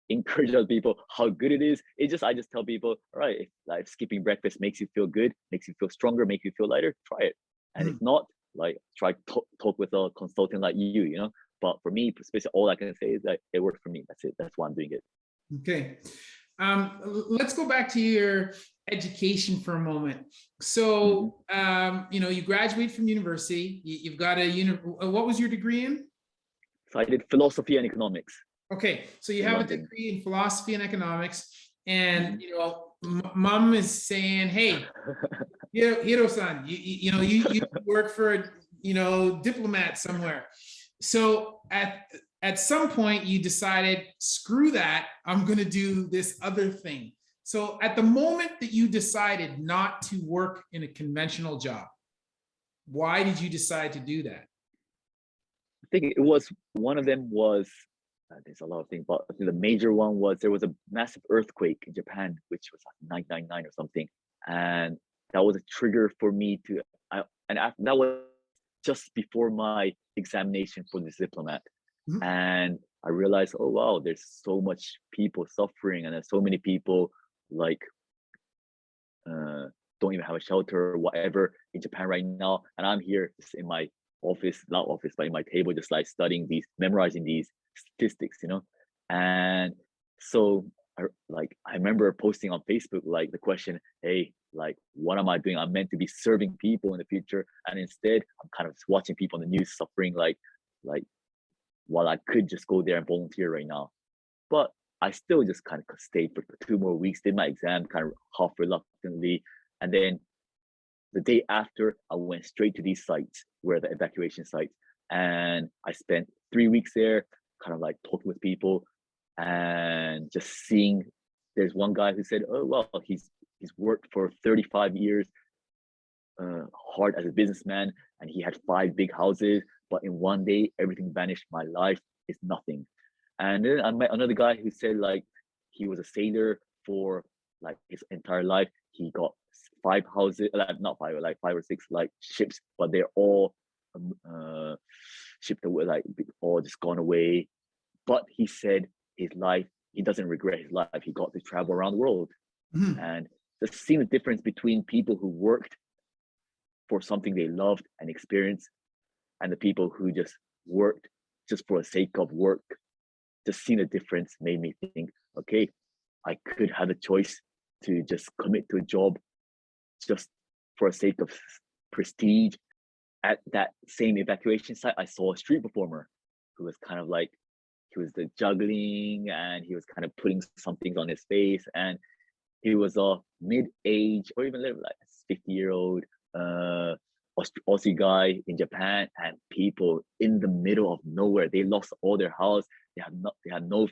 encourage other people how good it is. It just I just tell people, all right, if like skipping breakfast makes you feel good, makes you feel stronger, make you feel lighter, try it. And if not, like try talk with a consultant like you. But for me, especially all I can say is that it works for me. That's it. That's why I'm doing it. Okay. Let's go back to your education for a moment. Hmm. So, you graduate from university. You've got what was your degree in? So I did philosophy and economics Okay, so you in have a London. degree in philosophy and economics, and Hmm. mom is saying, "Hey, Herosan, you work for diplomat somewhere." So at some point you decided, screw that, I'm going to do this other thing. So at the moment that you decided not to work in a conventional job, why did you decide to do that? I think it was one of them was there's a lot of things, but I think the major one was there was a massive earthquake in Japan, which was like 999 or something, and that was a trigger for me to. That was just before my examination for this diplomat, Mhm. and I realized, oh wow, there's so much people suffering, and there's so many people like uh, don't even have a shelter or whatever in Japan right now. And I'm here just in my office, not office, but in my table, just like studying these, memorizing these statistics. And so I remember posting on Facebook like the question, hey, like what am I doing? I'm meant to be serving people in the future. And instead I'm kind of just watching people on the news suffering like while I could just go there and volunteer right now. But I still just kind of stayed for 2 more weeks, did my exam kind of half reluctantly. And then the day after, I went straight to these sites where the evacuation sites. And I spent 3 weeks there, kind of like talking with people and just seeing. There's one guy who said, oh, well, he's worked for 35 years hard as a businessman and he had 5 big houses, but in one day, everything vanished. My life is nothing. And then I met another guy who said like he was a sailor for like his entire life. He got 5 houses, not five, like 5 or 6 like ships, but they're all shipped away, like all just gone away. But he said his life, he doesn't regret his life. He got to travel around the world. Mhm. And just seeing the difference between people who worked for something they loved and experienced, and the people who just worked just for the sake of work. Just seeing the difference made me think, okay, I could have a choice to just commit to a job just for the sake of prestige. At that same evacuation site, I saw a street performer who was kind of like, he was the juggling and he was kind of putting some things on his face, and he was a mid-age or even a little like 50-year-old Aussie guy in Japan, and people in the middle of nowhere, they lost all their house, they had no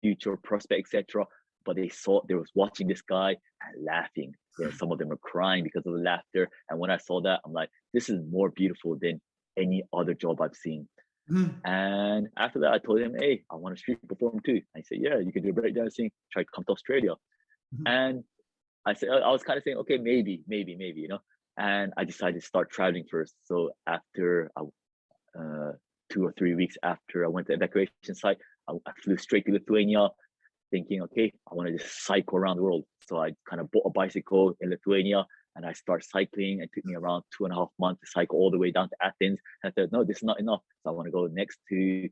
future prospect, etc. But they was watching this guy and laughing. You know, some of them were crying because of the laughter. And when I saw that, I'm like, this is more beautiful than any other job I've seen. Mhm. And after that, I told him, hey, I want to street perform too. And he said, yeah, you can do breakdancing. Try to come to Australia. Mhm. And I said, I was kind of saying, okay, maybe, you know. And I decided to start traveling first. So after 2 or 3 weeks after I went to the evacuation site, I flew straight to Lithuania, thinking, okay, I want to just cycle around the world. So I kind of bought a bicycle in Lithuania and I started cycling. It took me around 2.5 months to cycle all the way down to Athens. And I thought, no, this is not enough. So I want to go next to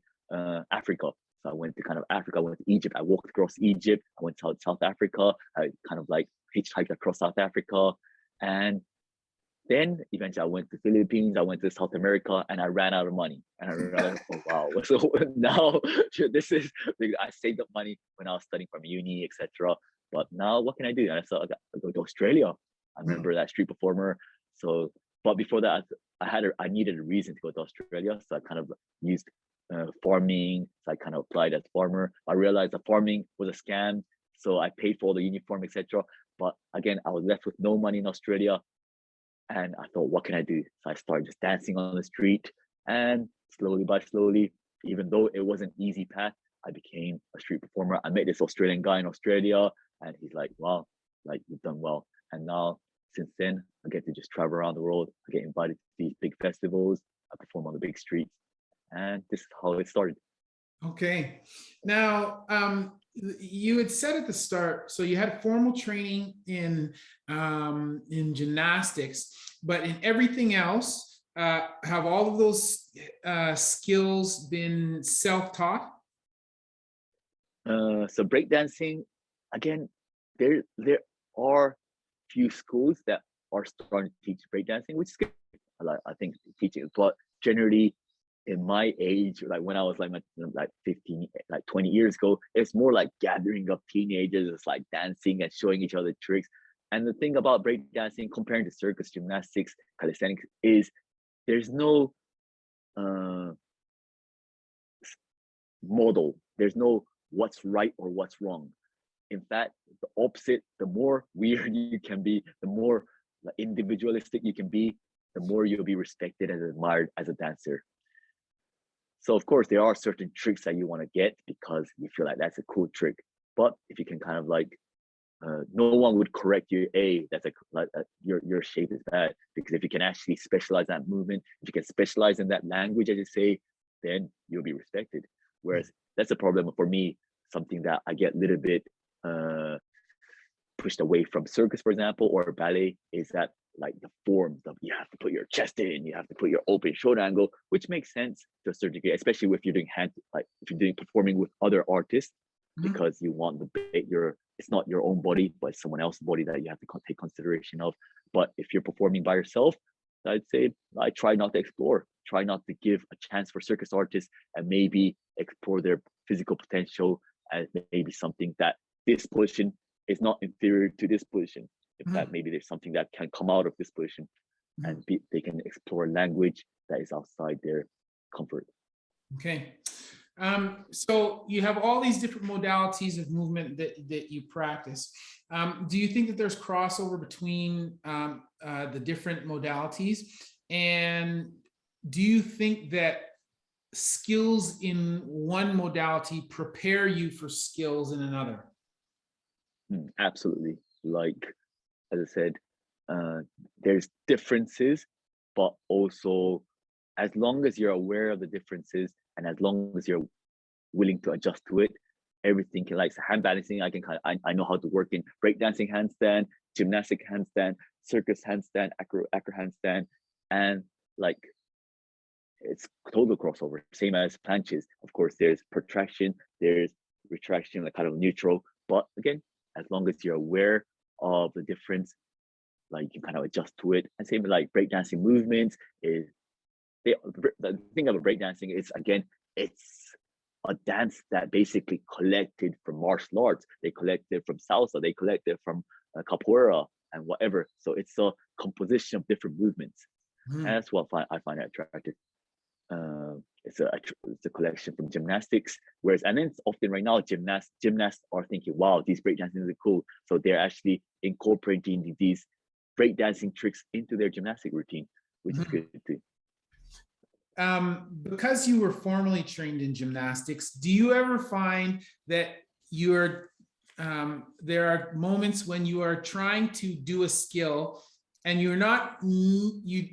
Africa. So I went to kind of Africa, I went to Egypt. I walked across Egypt. I went to South Africa. I kind of like hitchhiked across South Africa. And then eventually I went to Philippines, I went to South America, and I ran out of money. And I realized, oh wow, so now this is, I saved up money when I was studying from uni, etc. But now what can I do? And I thought I go to Australia. I remember that street performer. So, but before that, I needed a reason to go to Australia. So I kind of used farming. So I kind of applied as farmer. I realized that farming was a scam. So I paid for all the uniform, etc. But again, I was left with no money in Australia. And I thought, what can I do? So I started just dancing on the street, and slowly by slowly, even though it was an easy path, I became a street performer. I met this Australian guy in Australia, and he's like, wow, like you've done well. And now, since then, I get to just travel around the world. I get invited to these big festivals. I perform on the big streets, and this is how it started. Okay. Now, you had said at the start, so you had formal training in gymnastics, but in everything else, have all of those skills been self-taught? So breakdancing, again, there are few schools that are starting to teach breakdancing, which is good. I think teaching, but generally in my age, like when I was like 15, like 20 years ago, it's more like gathering of teenagers, it's like dancing and showing each other tricks. And the thing about breakdancing comparing to circus gymnastics, calisthenics, is there's no uh, model. There's no what's right or what's wrong. In fact, the opposite, the more weird you can be, the more individualistic you can be, the more you'll be respected and admired as a dancer. So of course, there are certain tricks that you want to get because you feel like that's a cool trick. But if you can kind of like, no one would correct you, hey, that's your shape is bad. Because if you can actually specialize that movement, if you can specialize in that language, as you say, then you'll be respected. Whereas that's a problem for me, something that I get a little bit pushed away from circus, for example, or ballet, is that like the forms of you have to put your chest in, you have to put your open shoulder angle, which makes sense to a certain degree, especially if you're doing if you're doing performing with other artists, because you want it's not your own body, but it's someone else's body that you have to take consideration of. But if you're performing by yourself, I'd say I try not to give a chance for circus artists and maybe explore their physical potential as maybe something that this position is not inferior to this position. In fact, maybe there's something that can come out of this position, and they can explore language that is outside their comfort. Okay. So you have all these different modalities of movement that you practice. Do you think that there's crossover between the different modalities? And do you think that skills in one modality prepare you for skills in another? Absolutely. like, as I said, there's differences, but also as long as you're aware of the differences and as long as you're willing to adjust to it, everything can, like hand balancing, I can kind of, I know how to work in breakdancing handstand, gymnastic handstand, circus handstand, acro handstand, and like it's total crossover, same as planches. Of course, there's protraction, there's retraction, like kind of neutral. But again, as long as you're aware of the difference, like you can kind of adjust to it. And same with like breakdancing movements is the thing about breakdancing is, again, it's a dance that basically collected from martial arts. They collected from salsa, they collected from capoeira and whatever. So it's a composition of different movements. And that's what I find attractive. It's a collection from gymnastics, whereas, and then it's often right now gymnasts are thinking, wow, these breakdancing is cool, so they're actually incorporating these breakdancing tricks into their gymnastic routine, which is good too. Because you were formally trained in gymnastics, do you ever find that there are moments when you are trying to do a skill and you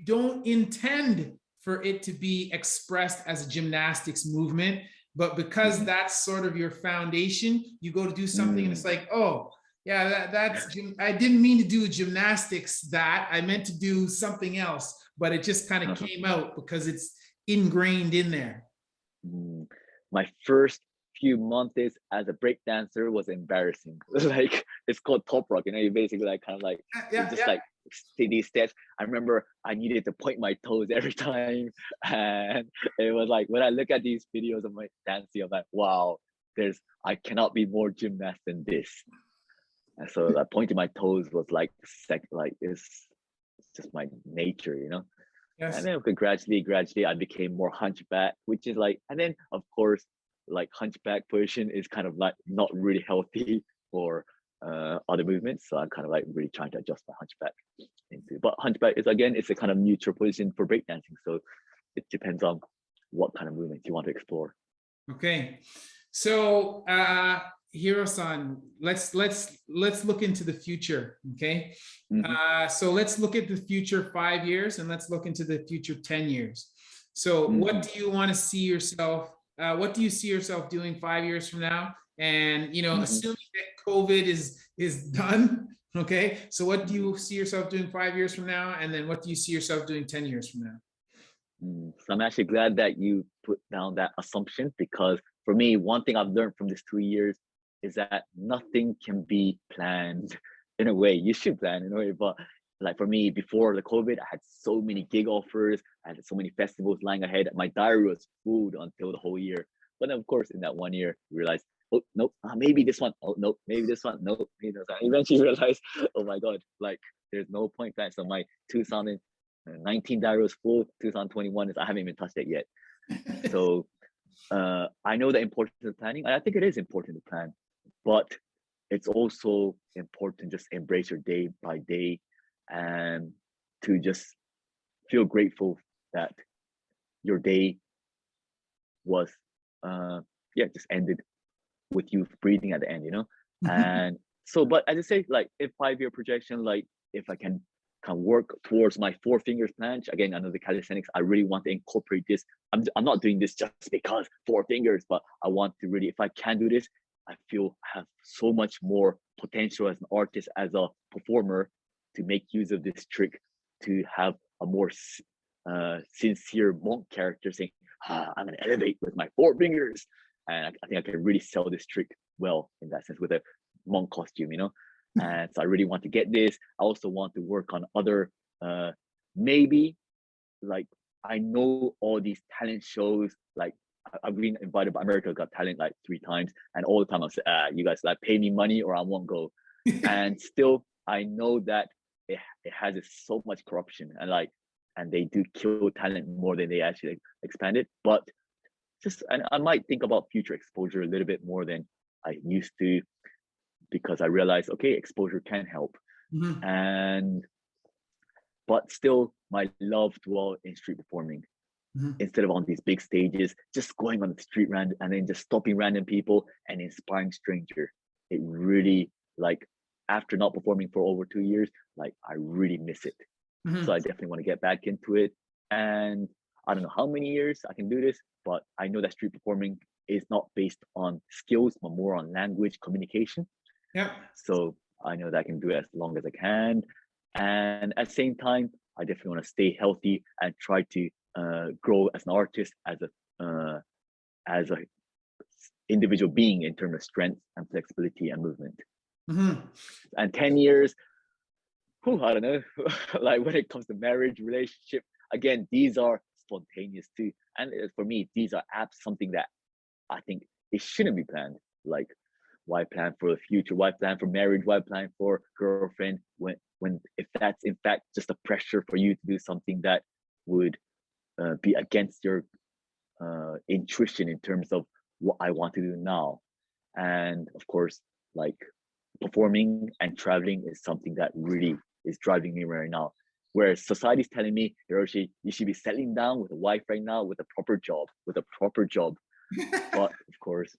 don't intend for it to be expressed as a gymnastics movement, but because that's sort of your foundation, you go to do something and it's like, oh, yeah, I didn't mean to do gymnastics, that I meant to do something else, but it just kind of came out because it's ingrained in there. My first few months as a break dancer was embarrassing. Like, it's called top rock, you know, you basically like kind of like like see these steps. I remember I needed to point my toes every time, and it was like when I look at these videos of my dancing, I'm like, wow, I cannot be more gymnast than this. And so like pointing my toes was like it's just my nature, you know. Yes. And then gradually I became more hunchback, which is like, and then of course, like hunchback position is kind of like not really healthy for other movements. So I'm kind of like really trying to adjust my hunchback into, but hunchback is, again, it's a kind of neutral position for breakdancing. So it depends on what kind of movements you want to explore. Okay. So Herosan, let's look into the future. Okay. So let's look at the future 5 years and let's look into the future 10 years. So what do you want to see yourself? What do you see yourself doing 5 years from now? And, you know, assuming that COVID is done. Okay. So what do you see yourself doing 5 years from now? And then what do you see yourself doing 10 years from now? So I'm actually glad that you put down that assumption, because for me, one thing I've learned from this 2 years is that nothing can be planned. In a way, you should plan in a way, but like for me, before the COVID, I had so many gig offers, I had so many festivals lying ahead. My diary was full until the whole year. But then of course, in that 1 year, you realize, oh, nope, maybe this one, oh, nope, maybe this one, nope, maybe this one. Eventually realize, oh my God, like there's no point plan. So my 2019 diary was full, 2021 I haven't even touched it yet. So I know the importance of planning. I think it is important to plan, but it's also important to just embrace your day by day and to just feel grateful that your day was just ended with you breathing at the end, you know. And so, but as I say, like if 5-year projection, like if I can work towards my 4 fingers planche, again, I know the calisthenics, I really want to incorporate this. I'm not doing this just because 4 fingers, but I want to really, if I can do this, I feel I have so much more potential as an artist, as a performer, to make use of this trick, to have a more sincere monk character saying, I'm gonna elevate with my 4 fingers. And I think I can really sell this trick well in that sense with a monk costume, you know. And so I really want to get this. I also want to work on other, maybe like I know all these talent shows, like I've been invited by America Got Talent like 3 times, and all the time I say, you guys like pay me money or I won't go. And still I know that it has so much corruption, and they do kill talent more than they actually expand it. But and I might think about future exposure a little bit more than I used to, because I realized, okay, exposure can help. But still my love dwell in street performing. Instead of on these big stages, just going on the street and then just stopping random people and inspiring stranger. It really, like, after not performing for over 2 years, like I really miss it. So I definitely want to get back into it. And I don't know how many years I can do this, but I know that street performing is not based on skills, but more on language communication. Yeah. So I know that I can do it as long as I can. And at the same time, I definitely want to stay healthy and try to grow as an artist, as a individual being in terms of strength and flexibility and movement. And 10 years, whew, I don't know, like when it comes to marriage, relationship, again, these are spontaneous too. And for me, these are apps, something that I think it shouldn't be planned. Like, why plan for the future? Why plan for marriage? Why plan for girlfriend? When if that's in fact just a pressure for you to do something that would be against your intuition in terms of what I want to do now. And of course, like performing and traveling is something that really is driving me right now. Whereas society's telling me, Hiroshi, you should be settling down with a wife right now, with a proper job, But of course,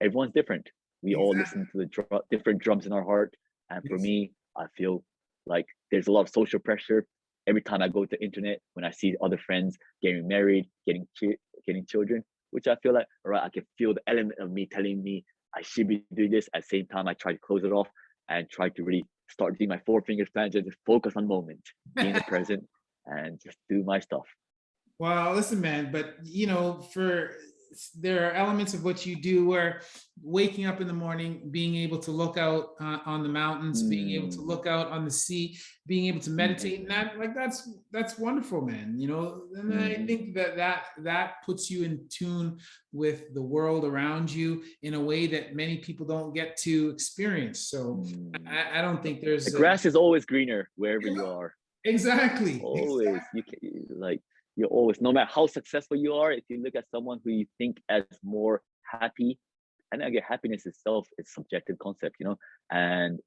everyone's different. We all listen to the different drums in our heart. And for me, I feel like there's a lot of social pressure. Every time I go to the internet, when I see other friends getting married, getting children, which I feel like, all right, I can feel the element of me telling me I should be doing this. At the same time, I try to close it off and try to really start doing my four fingers plans and just focus on moment, being the present, and just do my stuff. Well, listen, man, but there are elements of what you do where waking up in the morning, being able to look out on the mountains, being able to look out on the sea, being able to meditate, and that's wonderful, man. And I think that puts you in tune with the world around you in a way that many people don't get to experience. So I don't think there's the grass is always greener wherever you are. Exactly. Always. You can, like, you're always, no matter how successful you are, if you look at someone who you think as more happy, and again, happiness itself is subjective concept, and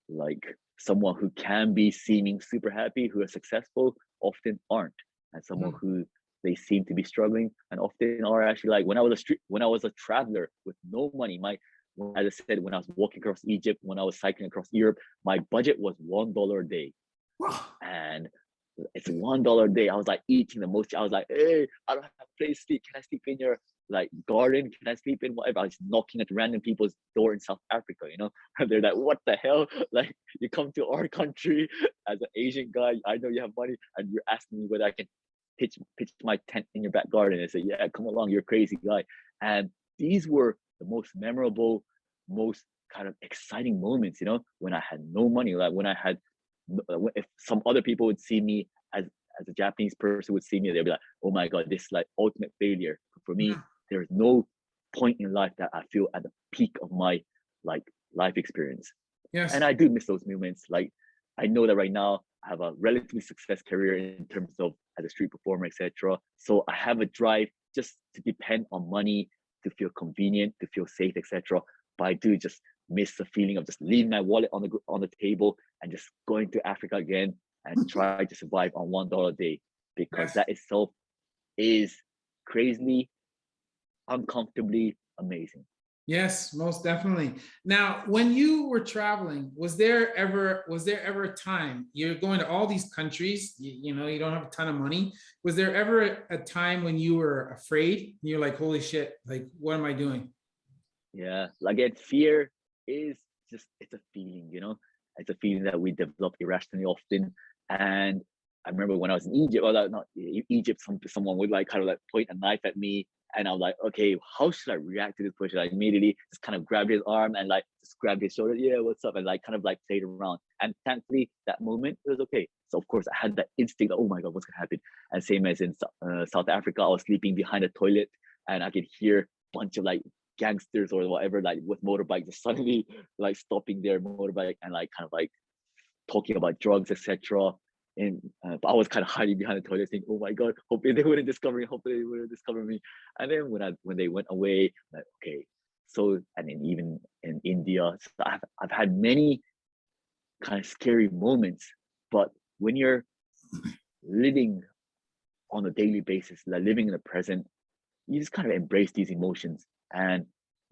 like someone who can be seeming super happy, who are successful, often aren't, and someone who they seem to be struggling and often are actually, like when I was a traveler with no money, as I said, when I was walking across Egypt, when I was cycling across Europe, my budget was $1 a day. And it's $1 a day. I was like eating the most. I was like, hey, I don't have a place to sleep. Can I sleep in your like garden? Can I sleep in whatever? I was knocking at random people's door in South Africa, And they're like, what the hell? Like, you come to our country as an Asian guy, I know you have money, and you're asking me whether I can pitch my tent in your back garden. I say, yeah, come along, you're a crazy guy. And these were the most memorable, most kind of exciting moments, when I had no money, like when I had, if some other people would see me as a Japanese person would see me, they'd be like, oh my God, this is like ultimate failure. For me, there's no point in life that I feel at the peak of my like life experience. Yes. And I do miss those moments. Like, I know that right now I have a relatively successful career in terms of as a street performer, etc. So I have a drive just to depend on money, to feel convenient, to feel safe, etc. But I do just miss the feeling of just leaving my wallet on the table and just going to Africa again and try to survive on $1 a day, because that itself is crazily, uncomfortably amazing. Yes, most definitely. Now, when you were traveling, was there ever a time you're going to all these countries, you don't have a ton of money? Was there ever a time when you were afraid? You're like, holy shit, like, what am I doing? Yeah, again, fear is just, it's a feeling, it's a feeling that we develop irrationally often. And I remember when I was in Egypt, or not Egypt, someone would like kind of like point a knife at me, and I'm like, okay, how should I react to this person? I immediately just kind of grabbed his arm and like just grabbed his shoulder, yeah, what's up, and like kind of like played around. And thankfully, that moment it was okay. So of course, I had that instinct, oh my God, what's gonna happen? And same as in South Africa, I was sleeping behind a toilet, and I could hear a bunch of like gangsters or whatever, like with motorbikes, just suddenly like stopping their motorbike and like kind of like talking about drugs, etc. And but I was kind of hiding behind the toilet, saying, "Oh my God, hopefully they wouldn't discover me. Hopefully they wouldn't discover me." And then when they went away, like, okay. So, and then even in India, so I've had many kind of scary moments. But when you're living on a daily basis, like living in the present, you just kind of embrace these emotions. And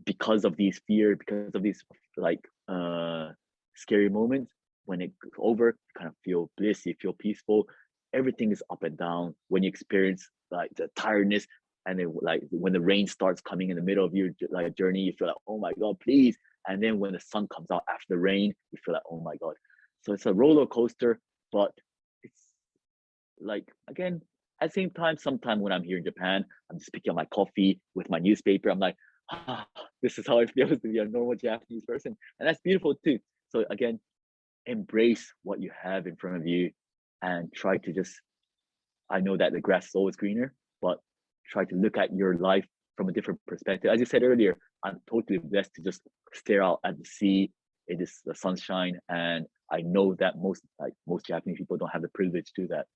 because of these fear, because of these like scary moments. When it's over, you kind of feel bliss, you feel peaceful. Everything is up and down. When you experience like the tiredness, and then like when the rain starts coming in the middle of your like journey, you feel like, oh my God, please. And then when the sun comes out after the rain, you feel like, oh my God. So it's a roller coaster, but it's like, again, at the same time, sometime when I'm here in Japan, I'm just picking up my coffee with my newspaper. I'm like, ah, this is how it feels to be a normal Japanese person. And that's beautiful too. So again, embrace what you have in front of you and try to just, I know that the grass is always greener, but try to look at your life from a different perspective. As you said earlier, I'm totally blessed to just stare out at the sea. It is the sunshine, and I know that most Japanese people don't have the privilege to do that.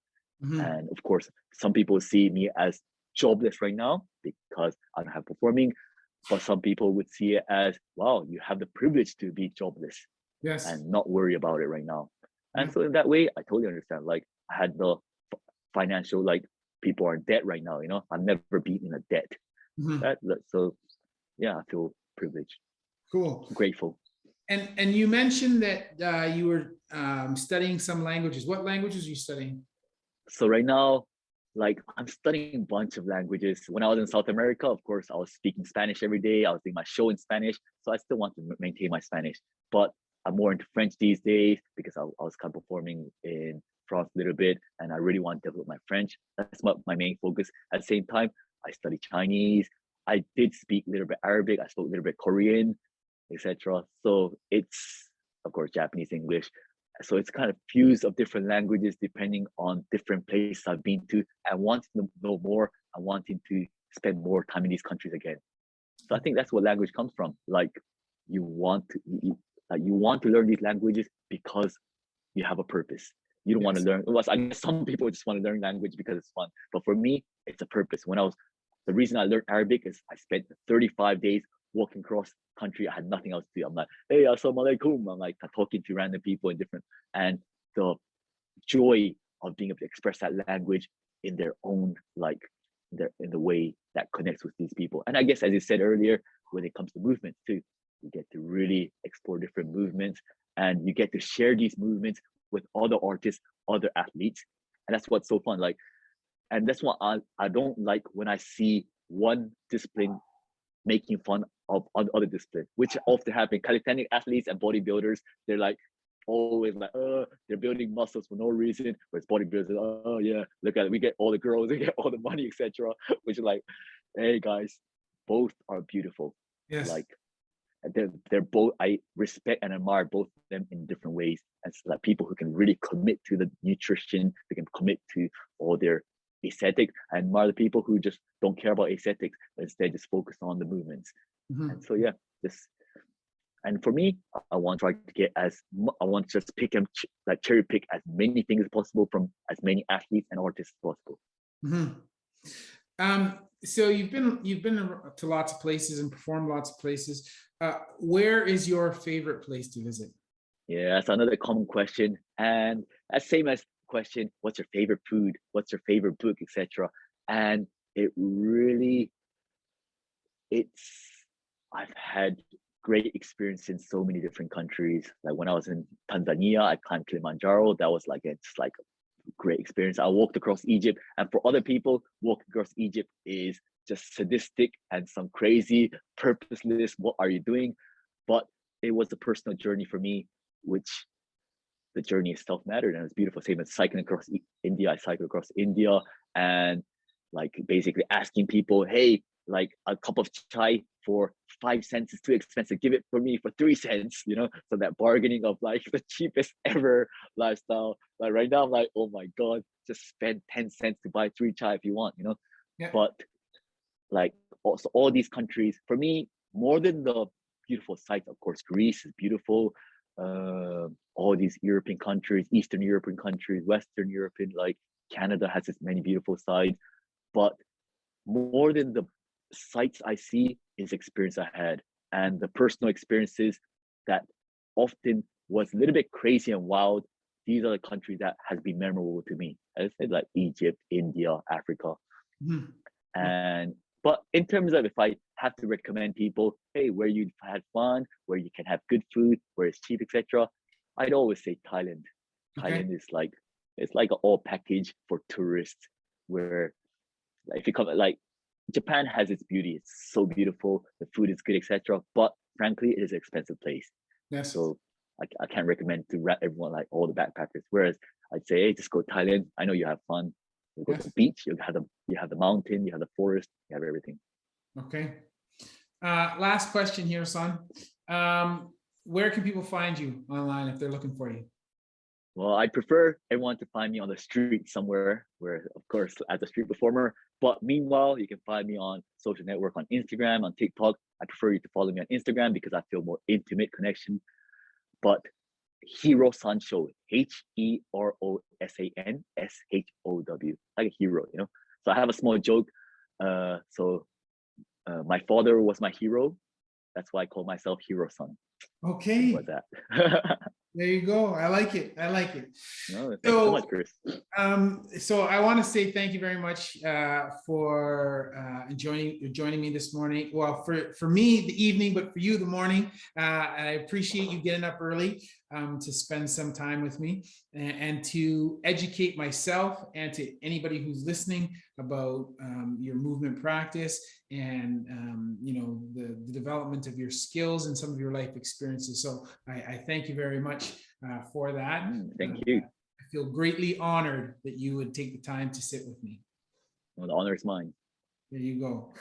Mhm. And of course, some people see me as jobless right now because I don't have performing, but some people would see it as, wow, you have the privilege to be jobless Yes. and not worry about it right now. Yeah. And so in that way, I totally understand. Like I had the financial, like people are in debt right now, you know, I've never been in a debt. Mhm. So yeah, I feel privileged, Cool. grateful. And you mentioned that you were studying some languages. What languages are you studying? So right now, like I'm studying a bunch of languages. When I was in South America, of course, I was speaking Spanish every day. I was doing my show in Spanish. So I still want to maintain my Spanish, but I'm more into French these days because I was kind of performing in France a little bit and I really want to develop my French. That's my main focus. At the same time, I study Chinese. I did speak a little bit Arabic. I spoke a little bit Korean, etc. So it's, of course, Japanese, English. So it's kind of fused of different languages depending on different places I've been to and wanting to know more and wanting to spend more time in these countries again. So I think that's what language comes from. Like you want to learn these languages because you have a purpose. You don't want to Yes. learn. Well, I guess some people just want to learn language because it's fun. But for me, it's a purpose. The reason I learned Arabic is I spent 35 days walking across country. I had nothing else to do. I'm like, hey, assalamu alaikum. I'm like talking to random people in different, and the joy of being able to express that language in their own, like, in the way that connects with these people. And I guess, as you said earlier, when it comes to movements too, you get to really explore different movements and you get to share these movements with other artists, other athletes. And that's what's so fun. Like, and that's what I don't like when I see one discipline making fun of other discipline, which often happen. Calisthenic athletes and bodybuilders, they're like always like, they're building muscles for no reason. Whereas bodybuilders, oh yeah, look at it, we get all the girls, we get all the money, etc. Which is like, hey guys, both are beautiful. Yes. Like they're both, I respect and admire both of them in different ways. And so like people who can really commit to the nutrition, they can commit to all their aesthetic. I admire the people who just don't care about aesthetics, but instead just focus on the movements. Mhm. And so yeah, this, and for me, I want to try to get I want to just pick and like cherry pick as many things as possible from as many athletes and artists as possible. Mhm. So you've been to lots of places and performed lots of places. Where is your favorite place to visit? Yeah, that's another common question. And that's same as question, what's your favorite food? What's your favorite book, etc. And it really, it's, I've had great experience in so many different countries. Like when I was in Tanzania, I climbed Kilimanjaro. That was like it's like a great experience. I walked across Egypt, and for other people, walking across Egypt is just sadistic and some crazy, purposeless. What are you doing? But it was a personal journey for me, which the journey itself mattered and it's beautiful. Same as cycling across India. I cycled across India and like basically asking people, hey, like a cup of chai for 5 cents is too expensive. Give it for me for 3 cents, you know? So that bargaining of like the cheapest ever lifestyle. Like right now, I'm like, oh my God, just spend 10 cents to buy 3 chai if you want, you know? Yeah. But like also all these countries, for me, more than the beautiful sights, of course, Greece is beautiful. All these European countries, Eastern European countries, Western European, like Canada has its many beautiful sides. But more than the sights I see is experience I had and the personal experiences that often was a little bit crazy and wild. These are the countries that has been memorable to me. As I said, like Egypt, India, Africa. Mhm. And but in terms of if I have to recommend people, hey, where you had fun, where you can have good food, where it's cheap, etc. I'd always say Thailand. Okay. Thailand is like, it's like an all package for tourists, where like, if you come, like, Japan has its beauty. It's so beautiful. The food is good, etc. But frankly, it is an expensive place. Yes. So I can't recommend to everyone, like all the backpackers. Whereas I'd say, hey, just go Thailand. I know you have fun. You go to the Yes. beach. You have the mountain. You have the forest. You have everything. Okay. Last question here, son. Where can people find you online if they're looking for you? Well, I prefer everyone to find me on the street somewhere, where, of course, as a street performer. But meanwhile, you can find me on social network, on Instagram, on TikTok. I prefer you to follow me on Instagram because I feel more intimate connection. But Herosan Show, HerosanShow, like a hero, you know. So I have a small joke. My father was my hero. That's why I call myself Herosan. Okay. About that. There you go. I like it. I like it. No, thank you so much, Chris. So I want to say thank you very much for joining me this morning. Well, for me, the evening, but for you, the morning. I appreciate you getting up early to spend some time with me and to educate myself and to anybody who's listening about your movement practice and the development of your skills and some of your life experiences. So I thank you very much for that. Thank you. I feel greatly honored that you would take the time to sit with me. Well, the honor is mine. There you go.